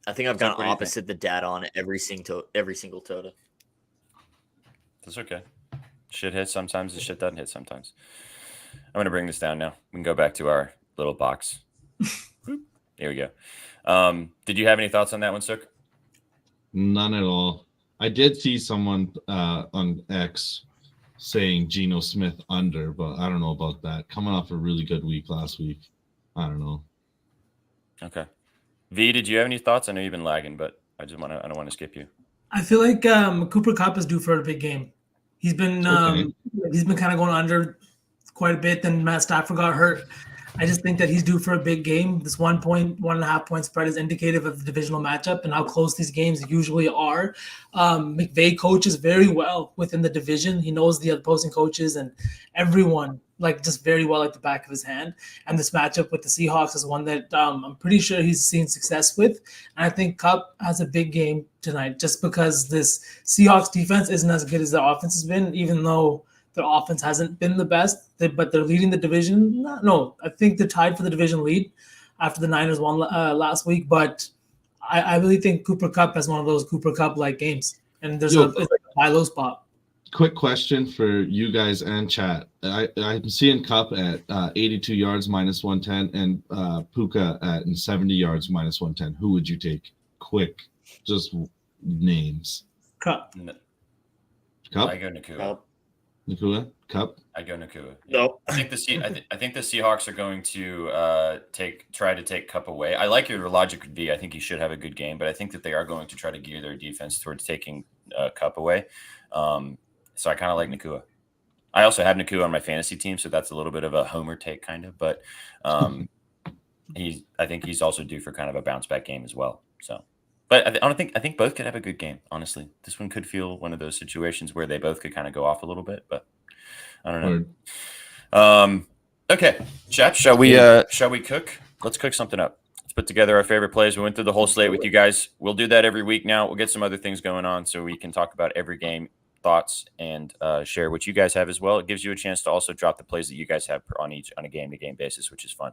S3: I think I've gone opposite the data on every single Tota.
S2: That's okay. Shit hits sometimes. The shit doesn't hit sometimes. I'm going to bring this down now. We can go back to our little box. Here we go. Did you have any thoughts on that one, Sukh?
S5: None at all. I did see someone on X saying Geno Smith under, but I don't know about that. Coming off a really good week last week. I don't know.
S2: Okay. V, did you have any thoughts? I know you've been lagging, but I don't want to skip you.
S4: I feel like Cooper Kupp is due for a big game. He's been kind of going under quite a bit. Then Matt Stafford got hurt. I just think that he's due for a big game. This 1.5 point spread is indicative of the divisional matchup and how close these games usually are. McVay coaches very well within the division. He knows the opposing coaches and everyone just very well at the back of his hand. And this matchup with the Seahawks is one that I'm pretty sure he's seen success with. And I think Kupp has a big game tonight just because this Seahawks defense isn't as good as their offense has been, even though their offense hasn't been the best, but they're leading the division. No, I think they're tied for the division lead after the Niners won last week. But I really think Cooper Kupp has one of those Cooper Kupp-like games. And there's it's like a buy-low spot.
S5: Quick question for you guys and chat. I'm seeing Kupp at 82 yards minus 110 and Puka at 70 yards minus 110. Who would you take? Quick, just names.
S4: Kupp.
S5: Cup?
S2: I go Nakua.
S3: Cup.
S5: Nakua? Cup?
S2: I go Nakua.
S3: No.
S2: I think I think the Seahawks are going to try to take Cup away. I like your logic would be I think he should have a good game, but I think that they are going to try to gear their defense towards taking Cup away. So I kind of like Nakua. I also have Nakua on my fantasy team, so that's a little bit of a homer take, kind of. But I think he's also due for kind of a bounce back game as well. So, but I think both could have a good game. Honestly, this one could feel one of those situations where they both could kind of go off a little bit, but I don't know. Okay, chat. Shall we cook? Let's cook something up. Let's put together our favorite plays. We went through the whole slate with you guys. We'll do that every week now. We'll get some other things going on so we can talk about every game, thoughts, and share what you guys have as well. It gives you a chance to also drop the plays that you guys have on a game-to-game basis, which is fun.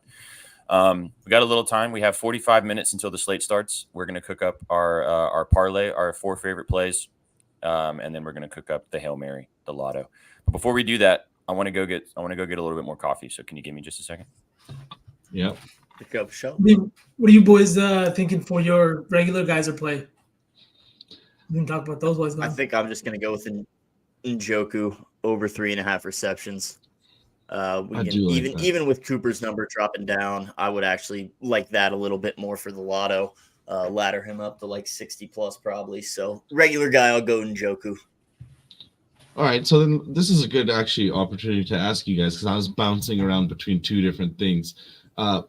S2: We got a little time. We have 45 minutes until the slate starts. We're going to cook up our parlay, our 4 favorite plays, and then we're going to cook up the Hail Mary, the Lotto. But before we do that, I want to go get a little bit more coffee. So can you give me just a second?
S5: Yep.
S3: Pick up show.
S4: What are you boys thinking for your regular guys or play? We can talk about those boys.
S3: I think I'm just going to go with Njoku over 3.5 receptions. Even with Cooper's number dropping down, I would actually like that a little bit more for the Lotto. Ladder him up to like 60 plus probably. So regular guy, I'll go Njoku.
S5: All right, so then this is a good actually opportunity to ask you guys because I was bouncing around between 2 different things.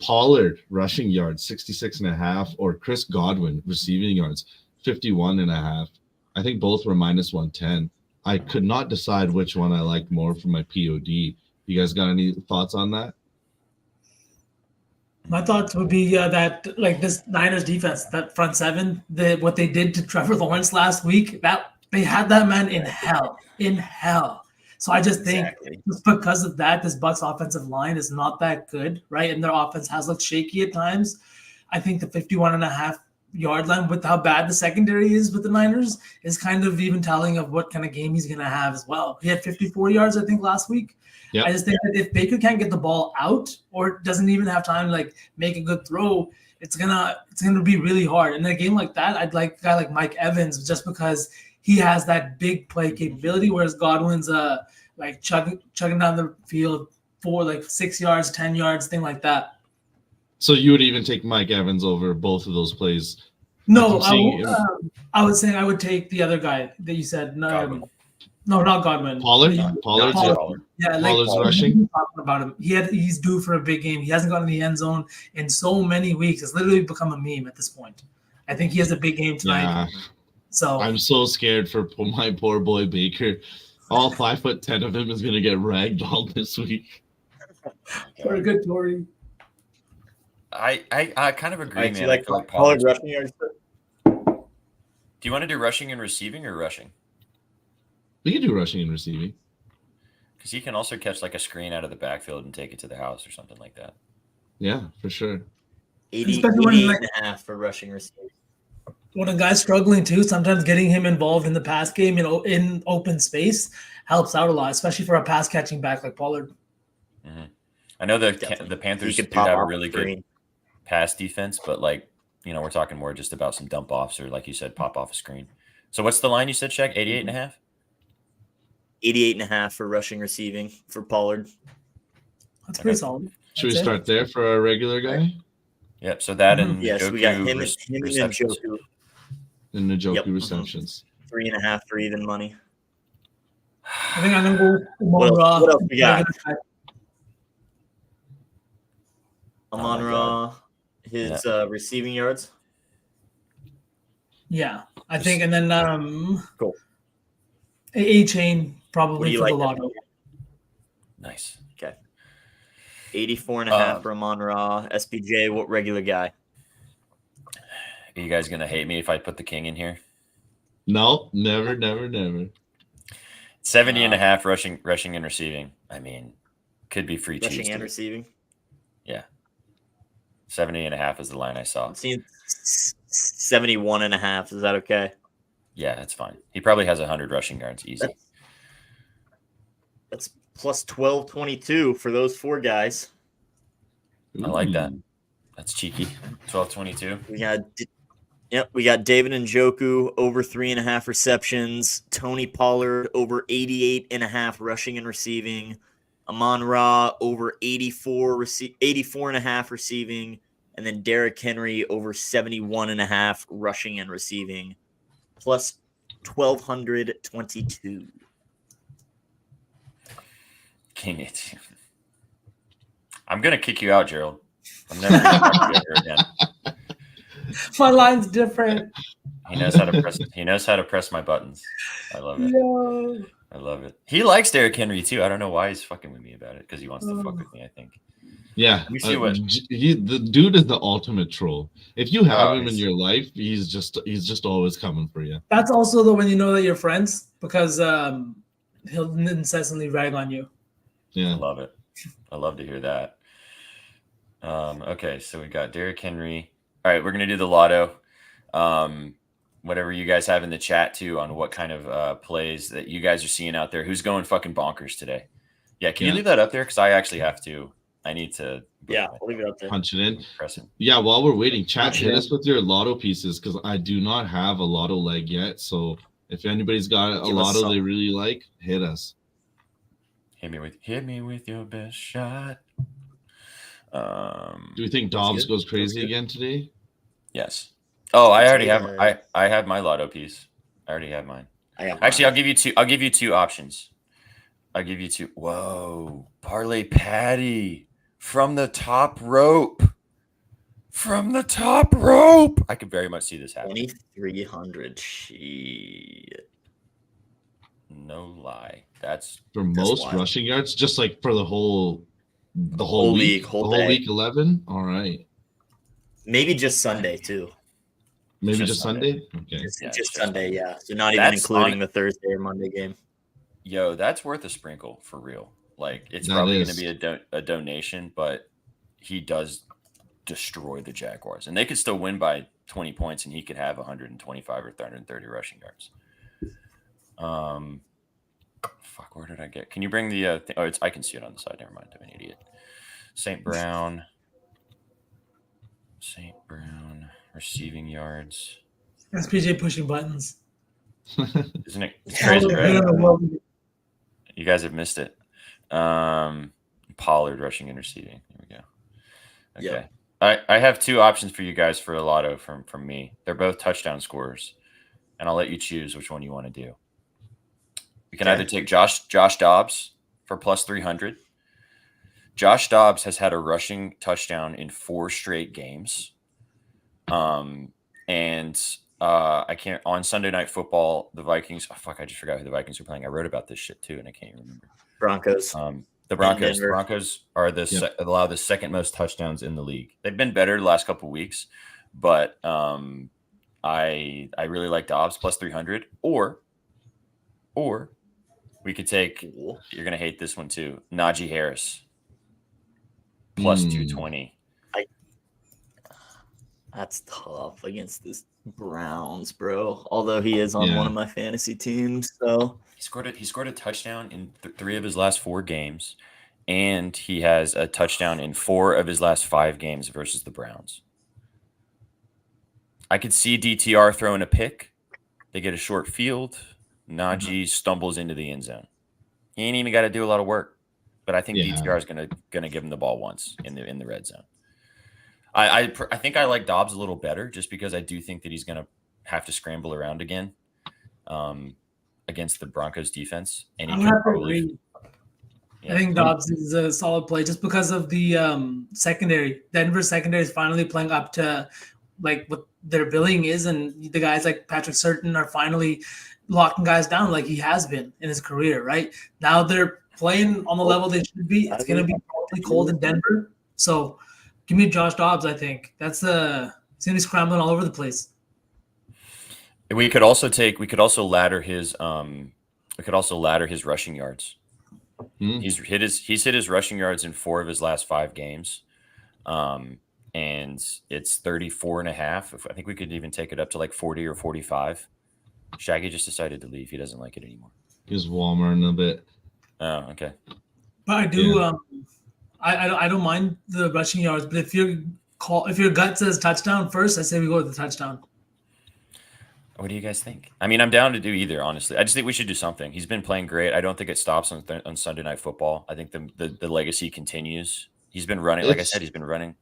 S5: Pollard rushing yards 66.5 or Chris Godwin receiving yards 51.5. I think both were minus 110. I could not decide which one I liked more for my POD. You guys got any thoughts on that?
S4: My thoughts would be that like this Niners defense, that front seven, what they did to Trevor Lawrence last week, that they had that man in hell. So I just think just because of that, this Bucs offensive line is not that good, right? And their offense has looked shaky at times. I think the 51.5 yard line with how bad the secondary is with the Niners is kind of even telling of what kind of game he's going to have as well. He had 54 yards, I think, last week. Yep. I just think that if Baker can't get the ball out or doesn't even have time to like make a good throw, it's gonna be really hard. And in a game like that, I'd like a guy like Mike Evans just because he has that big play capability, whereas Godwin's like chugging down the field for like 6 yards, 10 yards, thing like that.
S5: So you would even take Mike Evans over both of those plays?
S4: No, I was saying I would take the other guy that you said. No, not Godwin.
S5: Pollard.
S4: Yeah,
S5: Pollard's rushing.
S4: Talking about him, he's due for a big game. He hasn't gotten in the end zone in so many weeks. It's literally become a meme at this point. I think he has a big game tonight.
S5: Yeah.
S4: So
S5: I'm so scared for my poor boy Baker. All 5'10" of him is going to get ragged all this week.
S4: Very good, Tori.
S2: I kind of agree, man.
S3: Like
S2: I feel like
S3: Pollard rushing yards.
S2: Do you want to do rushing and receiving or rushing?
S5: We can do rushing and receiving.
S2: Because he can also catch like a screen out of the backfield and take it to the house or something like that.
S5: Yeah, for sure.
S3: 88.5 for rushing receiving.
S4: When a guy's struggling too, sometimes getting him involved in the pass game in open space helps out a lot, especially for a pass catching back like Pollard.
S2: Mm-hmm. I know the Panthers do have a really good pass defense, but like, you know, we're talking more just about some dump offs or like you said, pop off a screen. So what's the line you said, Shaq? 88.5?
S3: 88.5 for rushing receiving for Pollard.
S4: That's pretty solid.
S5: Should we start there for our regular guy?
S2: Yep. So that and
S3: yes, we got him and Njoku.
S5: And Njoku receptions.
S3: 3.5 for even money.
S4: I think I'm gonna go
S3: what else we got? Amon-Ra, his receiving yards.
S4: Yeah, I think, and then
S3: cool.
S4: A-Chain probably for the Lotto.
S2: Nice.
S3: Okay. 84.5 for Amon-Ra. SPJ, what regular guy?
S2: Are you guys gonna hate me if I put the king in here?
S5: No, never.
S2: 70.5 rushing and receiving. I mean, could be free cheese.
S3: Rushing and receiving.
S2: Yeah. 70.5 is the line I saw.
S3: I'm seeing 71.5. Is that okay?
S2: Yeah, that's fine. He probably has 100 rushing yards easy.
S3: That's plus 12.22 for those 4 guys.
S2: I like that. That's cheeky. 12.22.
S3: We got Yep, we got David Njoku over 3.5 receptions. Tony Pollard over 88.5 rushing and receiving. Amon-Ra over 84.5 receiving. And then Derrick Henry over 71.5 rushing and receiving. Plus 1,222.
S2: King it. I'm gonna kick you out, Gerald. I'm never gonna talk to you ever again.
S4: My line's different.
S2: He knows how to press. He knows how to press my buttons. I love it.
S4: Yo.
S2: I love it. He likes Derrick Henry too. I don't know why he's fucking with me about it because he wants to fuck with me. I think.
S5: Yeah,
S2: We see what-
S5: the dude is the ultimate troll. If you have him in
S2: he's-
S5: your life, he's just always coming for you.
S4: That's also the when you know that you're friends because he'll incessantly rag on you.
S2: I
S5: Yeah,
S2: love it. I love to hear that. Okay, so we got Derrick Henry. All right, we're gonna do the lotto. Whatever you guys have in the chat too on what kind of plays that you guys are seeing out there. Who's going fucking bonkers today? Yeah, can you leave that up there? Because I actually have to. I need to.
S3: Yeah, I'll leave it up there.
S5: punch it in.
S2: Press it.
S5: Yeah, while we're waiting, chat,
S3: Punch it
S5: hit
S3: in.
S5: us with your lotto pieces because I do not have a lotto leg yet. So if anybody's got a
S3: Give us
S5: lotto
S3: some.
S5: they really like, hit us.
S2: Hit me with your best shot.
S5: Do we think Dobbs
S3: good.
S5: goes crazy
S3: That's good.
S5: again today?
S2: Yes. Oh, I already have.
S3: Yeah.
S2: I have my lotto piece. I already have mine.
S3: Actually,
S2: I'll give you two. I'll give you two options. I'll give you two. Whoa, parlay Patty from the top rope. From the top rope. I could very much see this happen.
S3: 2,300. Shit.
S2: No lie. That's
S5: For most
S3: wild.
S5: rushing yards, just like for the whole
S3: whole
S5: week,
S3: week, whole
S5: the whole
S3: day.
S5: week 11. All right,
S3: Maybe just Sunday too.
S5: maybe
S2: Just
S5: just
S2: Sunday.
S5: Sunday. Okay,
S3: Just,
S2: Yeah,
S3: just
S2: just
S3: Sunday, yeah. So not even
S2: That's
S3: including
S2: on-
S3: the Thursday or Monday game.
S2: yo. That's worth a sprinkle for real. Like it's
S5: That
S2: probably going
S5: is.
S2: to be a donation, but he does destroy the Jaguars, and they could still win by 20 points, and he could have 125 or 130 rushing yards. Fuck, where did I get? Can you bring the? I can see it on the side. Never mind, I'm an idiot. St. Brown receiving yards.
S4: That's PJ pushing buttons.
S2: Isn't it? It's crazy,
S4: All the
S2: right?
S4: good in the world.
S2: You guys have missed it. Pollard rushing and receiving. Here we go. Okay.
S3: Yep.
S2: I have two options for you guys for a lotto from me. They're both touchdown scorers, and I'll let you choose which one you want to do. You can either take Josh Dobbs for plus 300. Josh Dobbs has had a rushing touchdown in 4 straight games. I can't on Sunday Night Football, the Vikings. Oh, fuck, I just forgot who the Vikings are playing. I wrote about this shit too, and I can't even remember.
S3: Broncos.
S2: The Broncos. The
S3: Denver.
S2: Broncos are allow the second most touchdowns in the league. They've been better the last couple of weeks, but I really like Dobbs plus 300. Or we could take. You're gonna hate this one too. Najee Harris plus 220.
S3: That's tough against this Browns, bro. Although he is on one of my fantasy teams, so
S2: He scored a touchdown in 3 of his last 4 games, and he has a touchdown in 4 of his last 5 games versus the Browns. I could see DTR throwing a pick. They get a short field. Najee stumbles into the end zone. He ain't even got to do a lot of work, but I think DTR is gonna give him the ball once in the red zone. I think I like Dobbs a little better just because I do think that he's gonna have to scramble around again against the Broncos defense, and he
S4: I'm
S2: can
S4: happy to
S2: probably.
S4: agree.
S2: Yeah.
S4: I think Dobbs is a solid play just because of the secondary. Denver secondary is finally playing up to like what their billing is, and the guys like Patrick Surtain are finally locking guys down like he has been in his career. Right now, they're playing on the level they should be. It's going to be probably cold in Denver, so give me Josh Dobbs. I think that's he's going to be scrambling all over the place.
S2: We could also ladder his rushing yards. He's hit his rushing yards in 4 of his last 5 games. And it's 34.5. I think we could even take it up to like 40 or 45. Shaggy just decided to leave. He doesn't like it anymore.
S5: He's Walmart a bit.
S2: Oh, okay.
S4: But I do. I don't mind the rushing yards. But if your gut says touchdown first, I say we go with the touchdown.
S2: What do you guys think? I mean, I'm down to do either, honestly. I just think we should do something. He's been playing great. I don't think it stops on Sunday Night Football. I think the legacy continues. He's been running. Like I said, he's been running.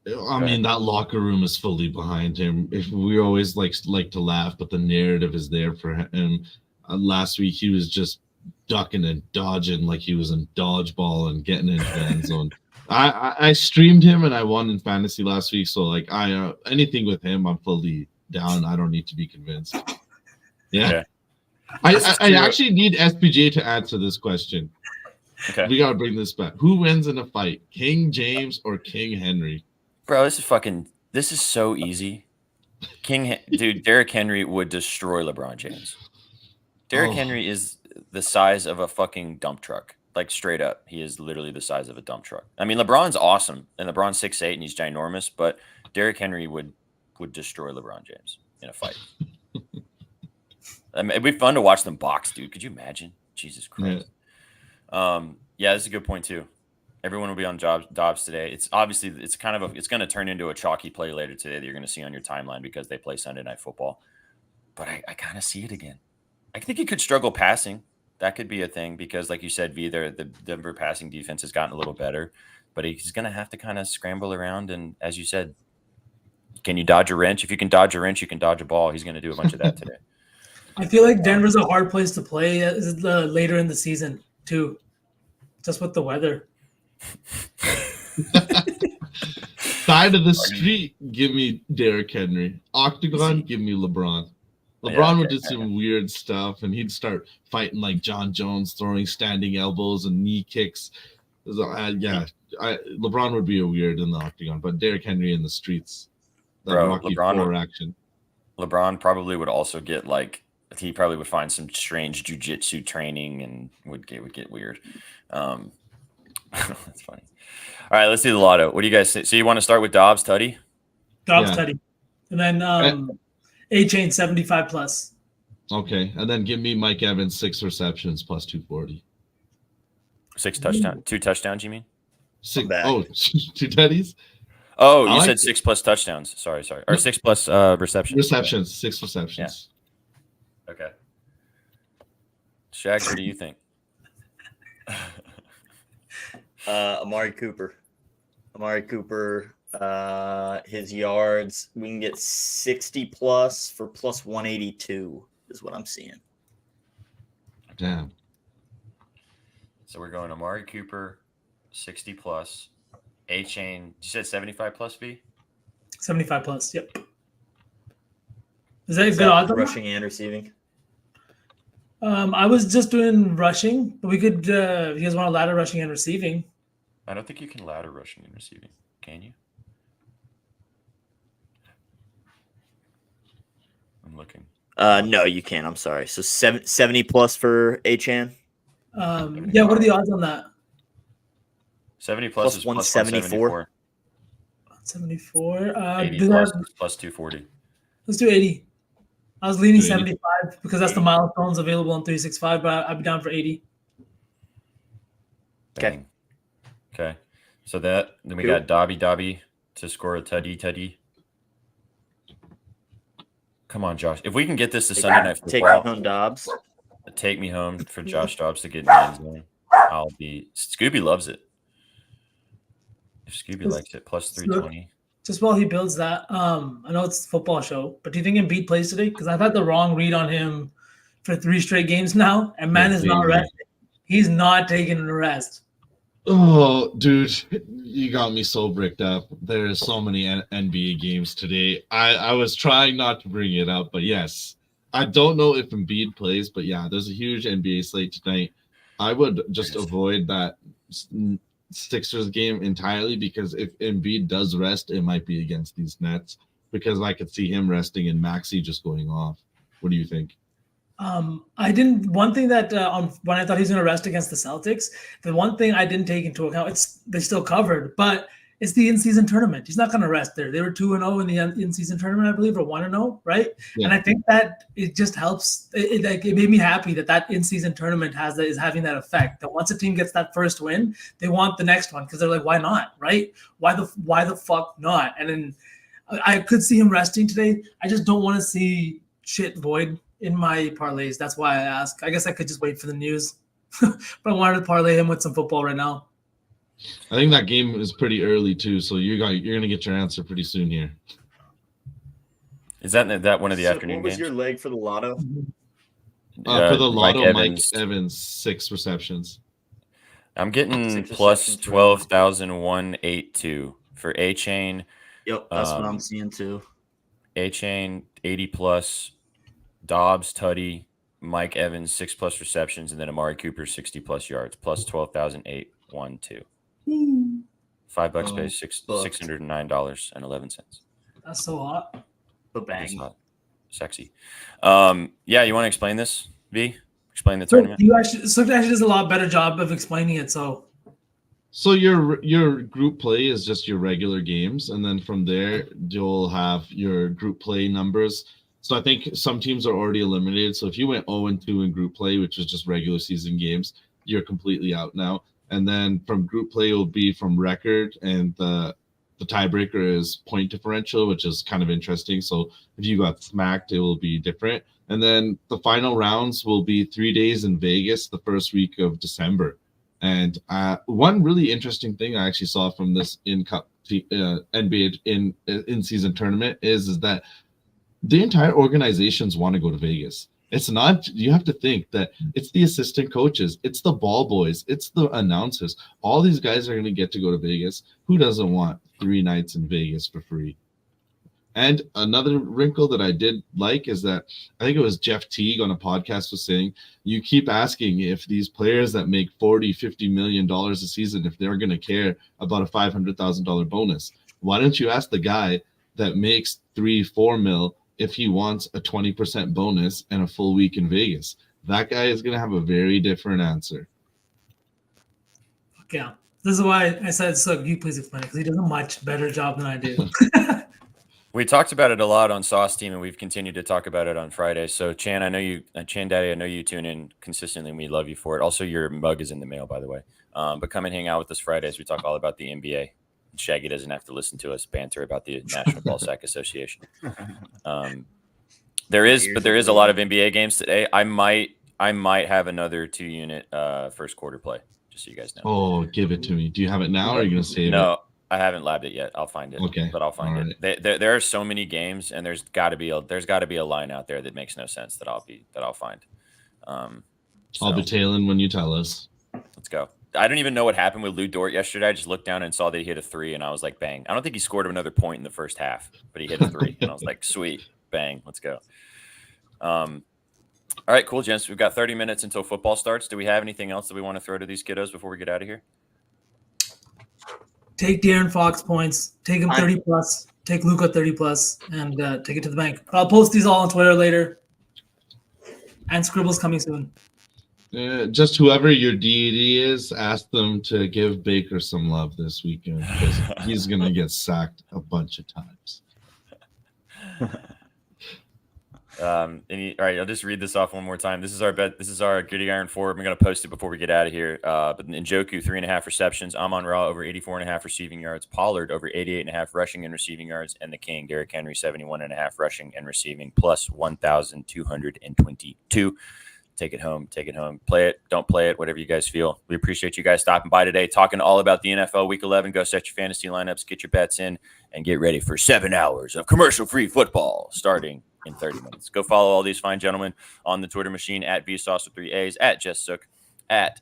S5: I mean, that locker room is fully behind him. If we always like to laugh, but the narrative is there for him. Last week, he was just ducking and dodging like he was in dodgeball and getting into the end zone. I streamed him and I won in fantasy last week. So like anything with him, I'm fully down. I don't need to be convinced. Yeah. I actually need SPJ to answer this question.
S2: Okay.
S5: We gotta bring this back. Who wins in a fight, King James or King Henry?
S2: Bro, this is so easy. Dude, Derrick Henry would destroy LeBron James. Derrick Henry is the size of a fucking dump truck. Like straight up. He is literally the size of a dump truck. I mean, LeBron's awesome, and LeBron's 6'8", and he's ginormous, but Derrick Henry would destroy LeBron James in a fight. I mean, it'd be fun to watch them box, dude. Could you imagine? Jesus Christ. Yeah, this is a good point too. Everyone will be on Dobbs today. It's obviously it's going to turn into a chalky play later today that you're going to see on your timeline because they play Sunday Night Football. But I kind of see it again. I think he could struggle passing. That could be a thing because, like you said, the Denver passing defense has gotten a little better, but he's going to have to kind of scramble around. And as you said, can you dodge a wrench? If you can dodge a wrench, you can dodge a ball. He's going to do a bunch of that today.
S4: I feel like Denver's a hard place to play later in the season too, just with the weather.
S5: Side of the street, give me Derrick Henry. Octagon, give me LeBron. LeBron would do some weird stuff, and he'd start fighting like John Jones, throwing standing elbows and knee kicks. LeBron would be a weird in the octagon, but Derrick Henry in the streets, that Rocky IV action.
S2: LeBron probably would also get he probably would find some strange jujitsu training and would get weird. That's funny. All right, let's do the lotto. What do you guys say? So you want to start with Dobbs, Tutty?
S4: Dobbs, Tutty, and then A-Chain 75 plus.
S5: Okay, and then give me Mike Evans 6 receptions plus 240.
S2: 6 touchdowns, 2 touchdowns. You mean?
S5: 6? Oh, 2 tutties.
S2: Oh, you said 6 plus touchdowns. Sorry, or 6 plus receptions.
S5: Receptions, 6 receptions.
S2: Yeah. Okay. Shag, what do you think?
S3: Amari Cooper, his yards, we can get 60 plus for plus 182 is what I'm seeing.
S5: Damn.
S2: So we're going Amari Cooper, 60 plus. A-Chain, you said 75 plus, V?
S4: 75 plus, yep. Is that a good odds?
S3: Rushing and receiving?
S4: I was just doing rushing, but we could, if you guys want to ladder rushing and receiving.
S2: I don't think you can ladder rushing and receiving. Can you? I'm looking.
S3: No, you can't. I'm sorry. So 70 plus for A-Chan?
S4: Yeah, what are the odds on that?
S2: 70 plus is 174.
S4: 174.
S2: 80 plus 240.
S4: Let's do 80. I was leaning 75 because that's the milestones available on 365, but I'd be down for 80.
S2: Okay. So then we got Dobby to score a Tutty. Come on, Josh. If we can get this to Sunday Night Football,
S3: take me home, Dobbs.
S2: Take me home for Josh Dobbs to get in the end zone. Scooby loves it. If Scooby likes it, plus 320.
S4: Just while he builds that, I know it's a football show, but do you think Embiid plays today? Because I've had the wrong read on him for 3 straight games now, and man is not resting. He's not taking a rest.
S5: Oh, dude, you got me so bricked up. There's so many NBA games today. I was trying not to bring it up, but yes. I don't know if Embiid plays, but yeah, there's a huge NBA slate tonight. I would just avoid that Sixers game entirely because if Embiid does rest, it might be against these Nets because I could see him resting and Maxey just going off. What do you think?
S4: One thing that when I thought he was going to rest against the Celtics, the one thing I didn't take into account, they still covered, but it's the in-season tournament. He's not going to rest there. They were 2-0 in the in-season tournament, I believe, or 1-0, right? Yeah. And I think that it just helps. It made me happy that in-season tournament is having that effect. That once a team gets that first win, they want the next one because they're like, why not, right? Why the fuck not? And then I could see him resting today. I just don't want to see shit void in my parlays. That's why I ask. I guess I could just wait for the news, but I wanted to parlay him with some football right now.
S5: I think that game is pretty early too, so you're gonna get your answer pretty soon here.
S2: Is that one of the
S3: So
S2: afternoon
S3: what was
S2: games?
S3: your leg for the lotto?
S5: For the lotto, Mike
S2: Evans.
S5: Evans 6 receptions.
S2: I'm getting
S3: 6
S2: plus
S3: receptions for
S2: 12,182 for A Chain.
S3: Yep, that's what I'm seeing too.
S2: A Chain 80 plus, Dobbs, Tutty, Mike Evans 6+ receptions, and then Amari Cooper 60+ yards plus 12,812. $5 pays $609.11.
S4: That's so hot.
S3: But
S2: That's
S3: bang.
S2: hot. Sexy. Yeah, you want to explain this, V? Explain the
S4: So
S2: tournament.
S4: Sukh actually does a lot better job of explaining it. So
S5: your group play is just your regular games, and then from there you'll have your group play numbers. So I think some teams are already eliminated. So if you went 0-2 in group play, which is just regular season games, you're completely out now. And then from group play, it will be from record, and the tiebreaker is point differential, which is kind of interesting. So if you got smacked, it will be different. And then the final rounds will be 3 days in Vegas, the first week of December. And one really interesting thing I actually saw from this NBA in season tournament is that the entire organizations want to go to Vegas. It's not, you have to think that it's the assistant coaches, it's the ball boys, it's the announcers. All these guys are going to get to go to Vegas. Who doesn't want 3 nights in Vegas for free? And another wrinkle that I did like is that I think it was Jeff Teague on a podcast was saying, you keep asking if these players that make $40-50 million a season, if they're going to care about a $500,000 bonus. Why don't you ask the guy that makes $3-4 million if he wants a 20% bonus and a full week in Vegas? That guy is going to have a very different answer.
S4: yeah, this is why I said, Sukh, you please explain it, because he does a much better job than I do.
S2: We talked about it a lot on Sauce Team, and we've continued to talk about it on Friday. So, Chan, Chan Daddy, I know you tune in consistently, and we love you for it. Also, your mug is in the mail, by the way. But come and hang out with us Fridays. We talk all about the NBA. Shaggy doesn't have to listen to us banter about the National Ball Sack Association. There is a lot of NBA games today. I might have another 2-unit first quarter play, just so you guys know.
S5: Oh, give it to me. Do you have it now, or are you going to save it?
S2: No, I haven't labbed it yet. I'll find it.
S5: Okay,
S2: but I'll find it. There are so many games, and there's got to be a line out there that makes no sense that I'll find.
S5: I'll be tailing when you tell us.
S2: Let's go. I don't even know what happened with Lou Dort yesterday. I just looked down and saw that he hit a 3, and I was like, bang. I don't think he scored another point in the first half, but he hit a 3, and I was like, sweet, bang, let's go. All right, cool, gents. We've got 30 minutes until football starts. Do we have anything else that we want to throw to these kiddos before we get out of here?
S4: Take De'Aaron Fox points. Take him 30+. Take Luka 30+, and take it to the bank. I'll post these all on Twitter later. And Scribble's coming soon.
S5: Just whoever your deity is, ask them to give Baker some love this weekend, because he's going to get sacked a bunch of times.
S2: All right, I'll just read this off one more time. This is our bet. This is our Griddy-Iron 4. I'm going to post it before we get out of here. But Njoku, 3.5 receptions. Amon-Ra, over 84.5 receiving yards. Pollard, over 88.5 rushing and receiving yards. And the King, Derrick Henry, 71.5 rushing and receiving, plus 1,222. Take it home. Take it home. Play it. Don't play it. Whatever you guys feel. We appreciate you guys stopping by today, talking all about the NFL Week 11. Go set your fantasy lineups, get your bets in, and get ready for 7 hours of commercial-free football starting in 30 minutes. Go follow all these fine gentlemen on the Twitter machine at VSauce with 3 A's, at Sukh, at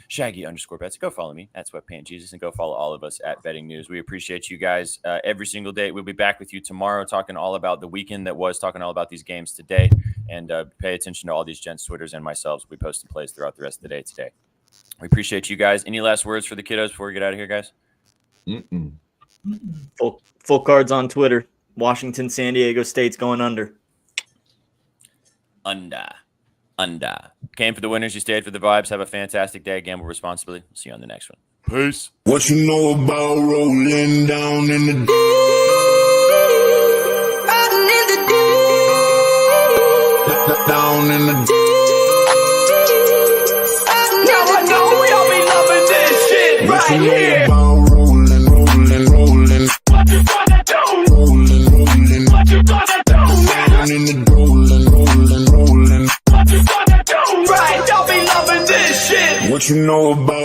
S2: Shaggy_bets. Go follow me at Sweatpant Jesus, and go follow all of us at Betting News. We appreciate you guys every single day. We'll be back with you tomorrow, talking all about the weekend that was, talking all about these games today. And pay attention to all these gents' Twitters and myself. We post and plays throughout the rest of the day today. We appreciate you guys. Any last words for the kiddos before we get out of here, guys?
S3: Full cards on Twitter. Washington, San Diego State's going under.
S2: Under. Came for the winners. You stayed for the vibes. Have a fantastic day. Gamble responsibly. See you on the next one. Peace.
S1: What you know about rolling down in the down in the
S7: Now I know y'all be loving this shit
S1: what
S7: right
S1: you know
S7: here.
S1: about rolling.
S7: What you gonna do?
S1: Rolling.
S7: What you gonna do now?
S1: Down in the rolling. you know about